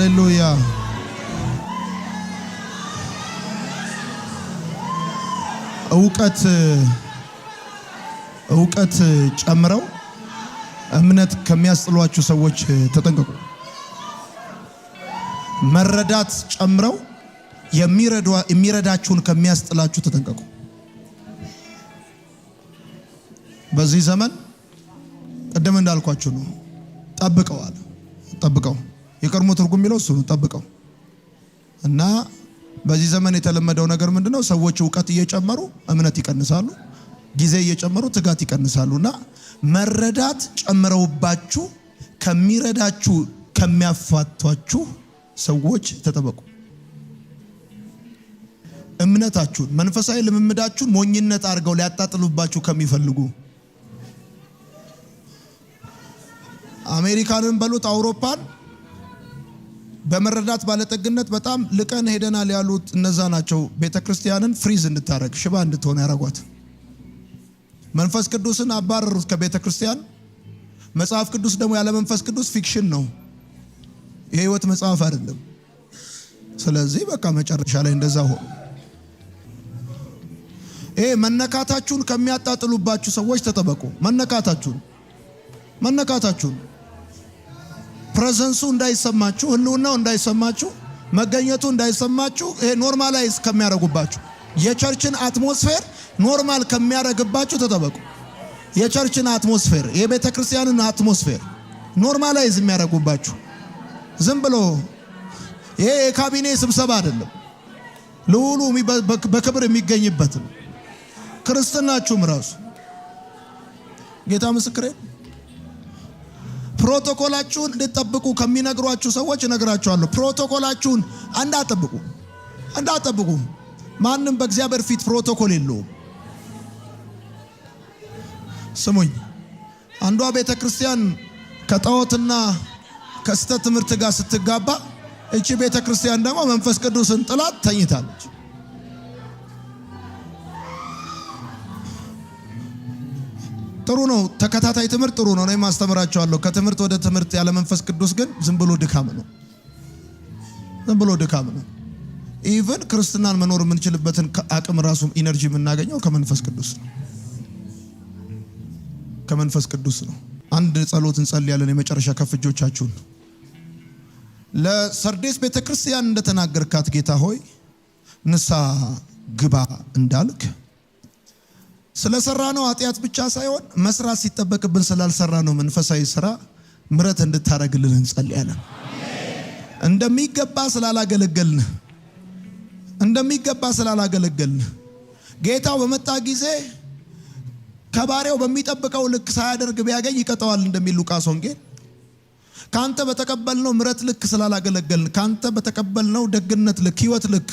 ሃሌሉያ። እውቀት ጨምረው እምነት ከሚያስጥሏችሁ ሰዎች ተጠንቀቁ። መረዳት ጨምረው የሚረዳችሁን ከሚያስጥላችሁ ተጠንቀቁ። በዚህ ዘመን ቀደም እንዳልኳችሁ ነው። ጠብቀው የቀድሞ ትርጉም የሚለው እሱ ነው። ጠብቀው እና በዚህ ዘመን የተለመደው ነገር ምንድነው? ሰዎች እውቀት እየጨመሩ እምነት ይቀንሳሉ፣ ጊዜ እየጨመሩ ትጋት ይቀንሳሉና መረዳት ጨምረውባችሁ ከሚረዳችሁ ከሚያፋቷችሁ ሰዎች ተጠበቁ። እምነታችሁን መንፈሳዊ ልምምዳችሁን ሞኝነት አድርገው ሊያጣጥሉባችሁ ከሚፈልጉ አሜሪካንን በሉት አውሮፓን በመረዳት ባለጠግነት በጣም ልቀን ሄደናል ያሉት እነዛ ናቸው። ቤተክርስቲያንን ፍሪዝ እንድታረግ ሽባ እንድትሆን ያረጓት። መንፈስ ቅዱስን አባረሩት ከቤተክርስቲያን። መጽሐፍ ቅዱስ ደግሞ ያለ መንፈስ ቅዱስ ፊክሽን ነው፣ የህይወት መጽሐፍ አይደለም። ስለዚህ በቃ መጨረሻ ላይ እንደዛ ሆነ። መነካታችሁን ከሚያጣጥሉባችሁ ሰዎች ተጠበቁ። መነካታችሁን ፕሬዘንሱ እንዳይሰማችሁ፣ ህልውናው እንዳይሰማችሁ፣ መገኘቱ እንዳይሰማችሁ ኖርማላይዝ ከሚያደርጉባችሁ የቸርችን አትሞስፌር ኖርማል ከሚያደርግባችሁ ተጠበቁ። የቸርችን አትሞስፌር የቤተ ክርስቲያንን አትሞስፌር ኖርማላይዝ የሚያደርጉባችሁ ዝም ብሎ የካቢኔ ስብሰባ አይደለም፣ ልዑሉ በክብር የሚገኝበት ነው። ክርስትናችሁም ራሱ ጌታ ምስክሬ ፕሮቶኮላችሁን እንድትጠብቁ ከሚነግሯችሁ ሰዎች እነግራችኋለሁ። ፕሮቶኮላችሁን እንዳትጠብቁ። ማንም በእግዚአብሔር ፊት ፕሮቶኮል የለውም። ስሙኝ፣ አንዷ ቤተ ክርስቲያን ከጣዖትና ከስተት ትምህርት ጋር ስትጋባ፣ እቺ ቤተ ክርስቲያን ደግሞ መንፈስ ቅዱስን ጥላት ተኝታለች። ጥሩ ነው፣ ተከታታይ ትምህርት ጥሩ ነው። እኔም አስተምራቸዋለሁ። ከትምህርት ወደ ትምህርት ያለ መንፈስ ቅዱስ ግን ዝም ብሎ ድካም ነው። ኢቭን ክርስትናን መኖር የምንችልበትን አቅም ራሱ ኢነርጂ የምናገኘው ከመንፈስ ቅዱስ ነው። አንድ ጸሎት እንጸልያለን። የመጨረሻ ከፍ እጆቻችሁን። ለሰርዴስ ቤተክርስቲያን እንደተናገርካት ጌታ ሆይ ንስሐ ግባ እንዳልክ ስለሰራነው ኃጢአት ብቻ ሳይሆን መስራት ሲጠበቅብን ስላልሰራነው መንፈሳዊ ስራ ምሕረት እንድታረግልን እንጸልያለን። እንደሚገባ ስላላገለገልን ጌታው በመጣ ጊዜ ከባሪያው በሚጠብቀው ልክ ሳያደርግ ቢያገኝ ይቀጣዋል እንደሚል ሉቃስ ወንጌል። ካንተ በተቀበልነው ምሕረት ልክ ስላላገለገልን፣ ካንተ በተቀበልነው ደግነት ልክ፣ ህይወት ልክ፣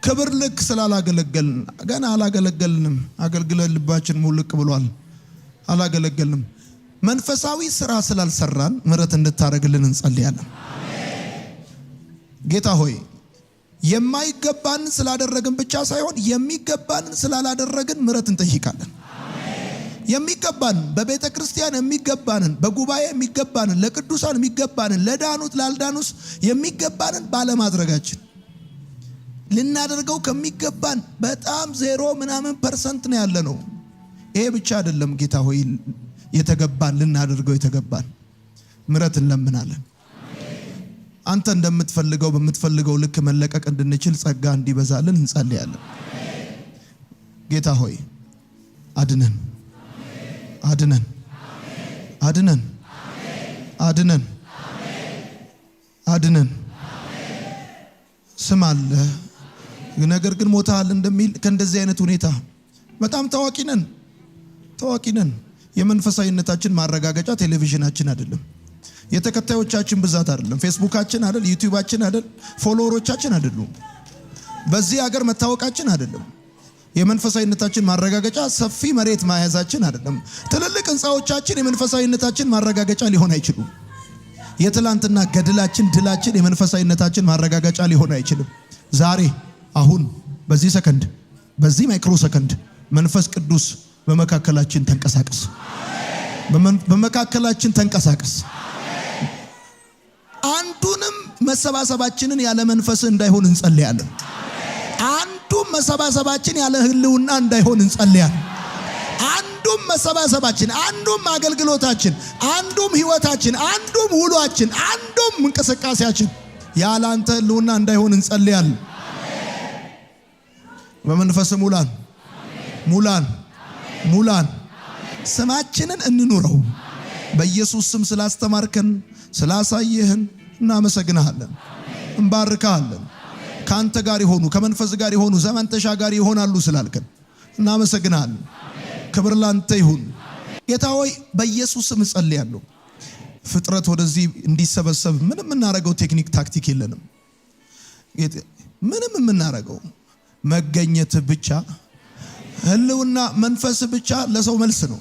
ክብር ልክ ስላላገለገልን፣ ገና አላገለገልንም። አገልግለን ልባችን ሙልቅ ብሏል፣ አላገለገልንም። መንፈሳዊ ስራ ስላልሰራን ምሕረት እንድታረግልን እንጸልያለን። ጌታ ሆይ የማይገባንን ስላደረግን ብቻ ሳይሆን የሚገባንን ስላላደረግን ምሕረት እንጠይቃለን። የሚገባንን በቤተ ክርስቲያን የሚገባንን፣ በጉባኤ የሚገባንን፣ ለቅዱሳን የሚገባንን፣ ለዳኑት ላልዳኑስ የሚገባንን ባለማድረጋችን ልናደርገው ከሚገባን በጣም 0% ነው ያለ ነው። ይሄ ብቻ አይደለም ጌታ ሆይ የተገባን ልናደርገው የተገባን ምሕረት እንለምናለን። አንተ እንደምትፈልገው በምትፈልገው ልክ መለቀቅ እንድንችል ጸጋ እንዲበዛልን እንጸልያለን። ጌታ ሆይ አድነን። ስም አለ ነገር ግን ሞታል እንደሚል ከእንደዚህ አይነት ሁኔታ በጣም ታዋቂ ነን። የመንፈሳዊነታችን ማረጋገጫ ቴሌቪዥናችን አይደለም፣ የተከታዮቻችን ብዛት አይደለም፣ ፌስቡካችን አይደል፣ ዩቲዩባችን አይደል፣ ፎሎወሮቻችን አይደሉም፣ በዚህ ሀገር መታወቃችን አይደለም። የመንፈሳዊነታችን ማረጋገጫ ሰፊ መሬት ማያዛችን አይደለም። ትልልቅ ህንፃዎቻችን የመንፈሳዊነታችን ማረጋገጫ ሊሆን አይችሉም። የትላንትና ገድላችን፣ ድላችን የመንፈሳዊነታችን ማረጋገጫ ሊሆን አይችልም። ዛሬ አሁን በዚህ ሰከንድ፣ በዚህ ማይክሮ ሰከንድ መንፈስ ቅዱስ በመካከላችን ተንቀሳቀስ። አንዱንም መሰባሰባችንን ያለ መንፈስ እንዳይሆን እንጸልያለን። አንዱም መሰባሰባችን ያለ ህልውና እንዳይሆን እንጸልያለን። አንዱም መሰባሰባችን፣ አንዱም አገልግሎታችን፣ አንዱም ህይወታችን፣ አንዱም ውሏችን፣ አንዱም እንቅስቃሴያችን ያለ አንተ ህልውና እንዳይሆን እንጸልያለን። በመንፈስ ሙላን፣ ሙላን፣ ሙላን። ስማችንን እንኑረው። በኢየሱስ ስም ስላስተማርከን ስላሳየህን እናመሰግናለን፣ እንባርካለን። ካንተ ጋር ይሆኑ ከመንፈስ ጋር ይሆኑ ዘመን ተሻጋሪ ይሆናሉ ስላልከን እናመሰግናለን። ክብር ላንተ ይሁን ጌታ ሆይ። በኢየሱስ ስም ጸልያለሁ። ፍጥረት ወደዚህ እንዲሰበሰብ ምንም የምናረገው ቴክኒክ ታክቲክ የለንም። ምንም የምናረገው መገኘት ብቻ፣ ህልውና መንፈስ ብቻ ለሰው መልስ ነው።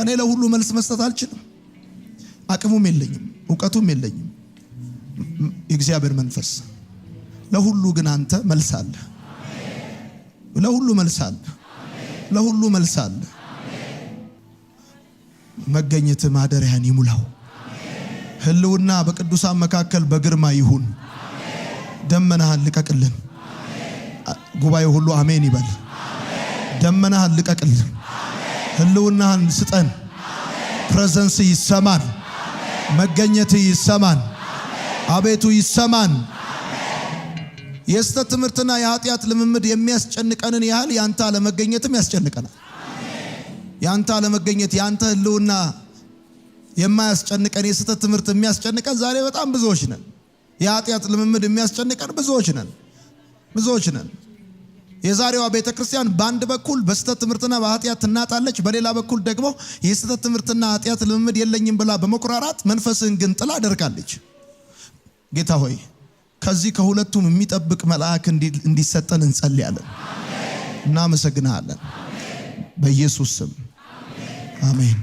እኔ ለሁሉ መልስ መስጠት አልችልም። አቅሙም የለኝም፣ እውቀቱም የለኝም። የእግዚአብሔር መንፈስ ለሁሉ ግን አንተ መልስ አለ። ለሁሉ መልስ አለ። ለሁሉ መልስ አለ። መገኘት ማደሪያን ይሙላው። ህልውና በቅዱሳን መካከል በግርማ ይሁን። ደመናህን ልቀቅልን። ጉባኤ ሁሉ አሜን ይበል። ደመናህን ልቀቅልን። ህልውናህን ስጠን። ፕሬዘንስ ይሰማን። መገኘት ይሰማን። አቤቱ ይሰማን። የስተት ትምህርትና የኃጢአት ልምምድ የሚያስጨንቀንን ያህል ያንተ አለመገኘትም ያስጨንቀናል። ያንተ አለመገኘት፣ ያንተ ህልውና የማያስጨንቀን የስተት ትምህርት የሚያስጨንቀን ዛሬ በጣም ብዙዎች ነን። የኃጢአት ልምምድ የሚያስጨንቀን ብዙዎች ነን። የዛሬዋ ቤተክርስቲያን በአንድ በኩል በስተት ትምህርትና በኃጢአት ትናጣለች፣ በሌላ በኩል ደግሞ የስተት ትምህርትና ኃጢአት ልምምድ የለኝም ብላ በመኩራራት መንፈስህን ግን ጥላ አደርጋለች። ጌታ ሆይ ከዚህ ከሁለቱም የሚጠብቅ መልአክ እንዲሰጠን እንጸልያለን። እናመሰግናለን። በኢየሱስ ስም አሜን።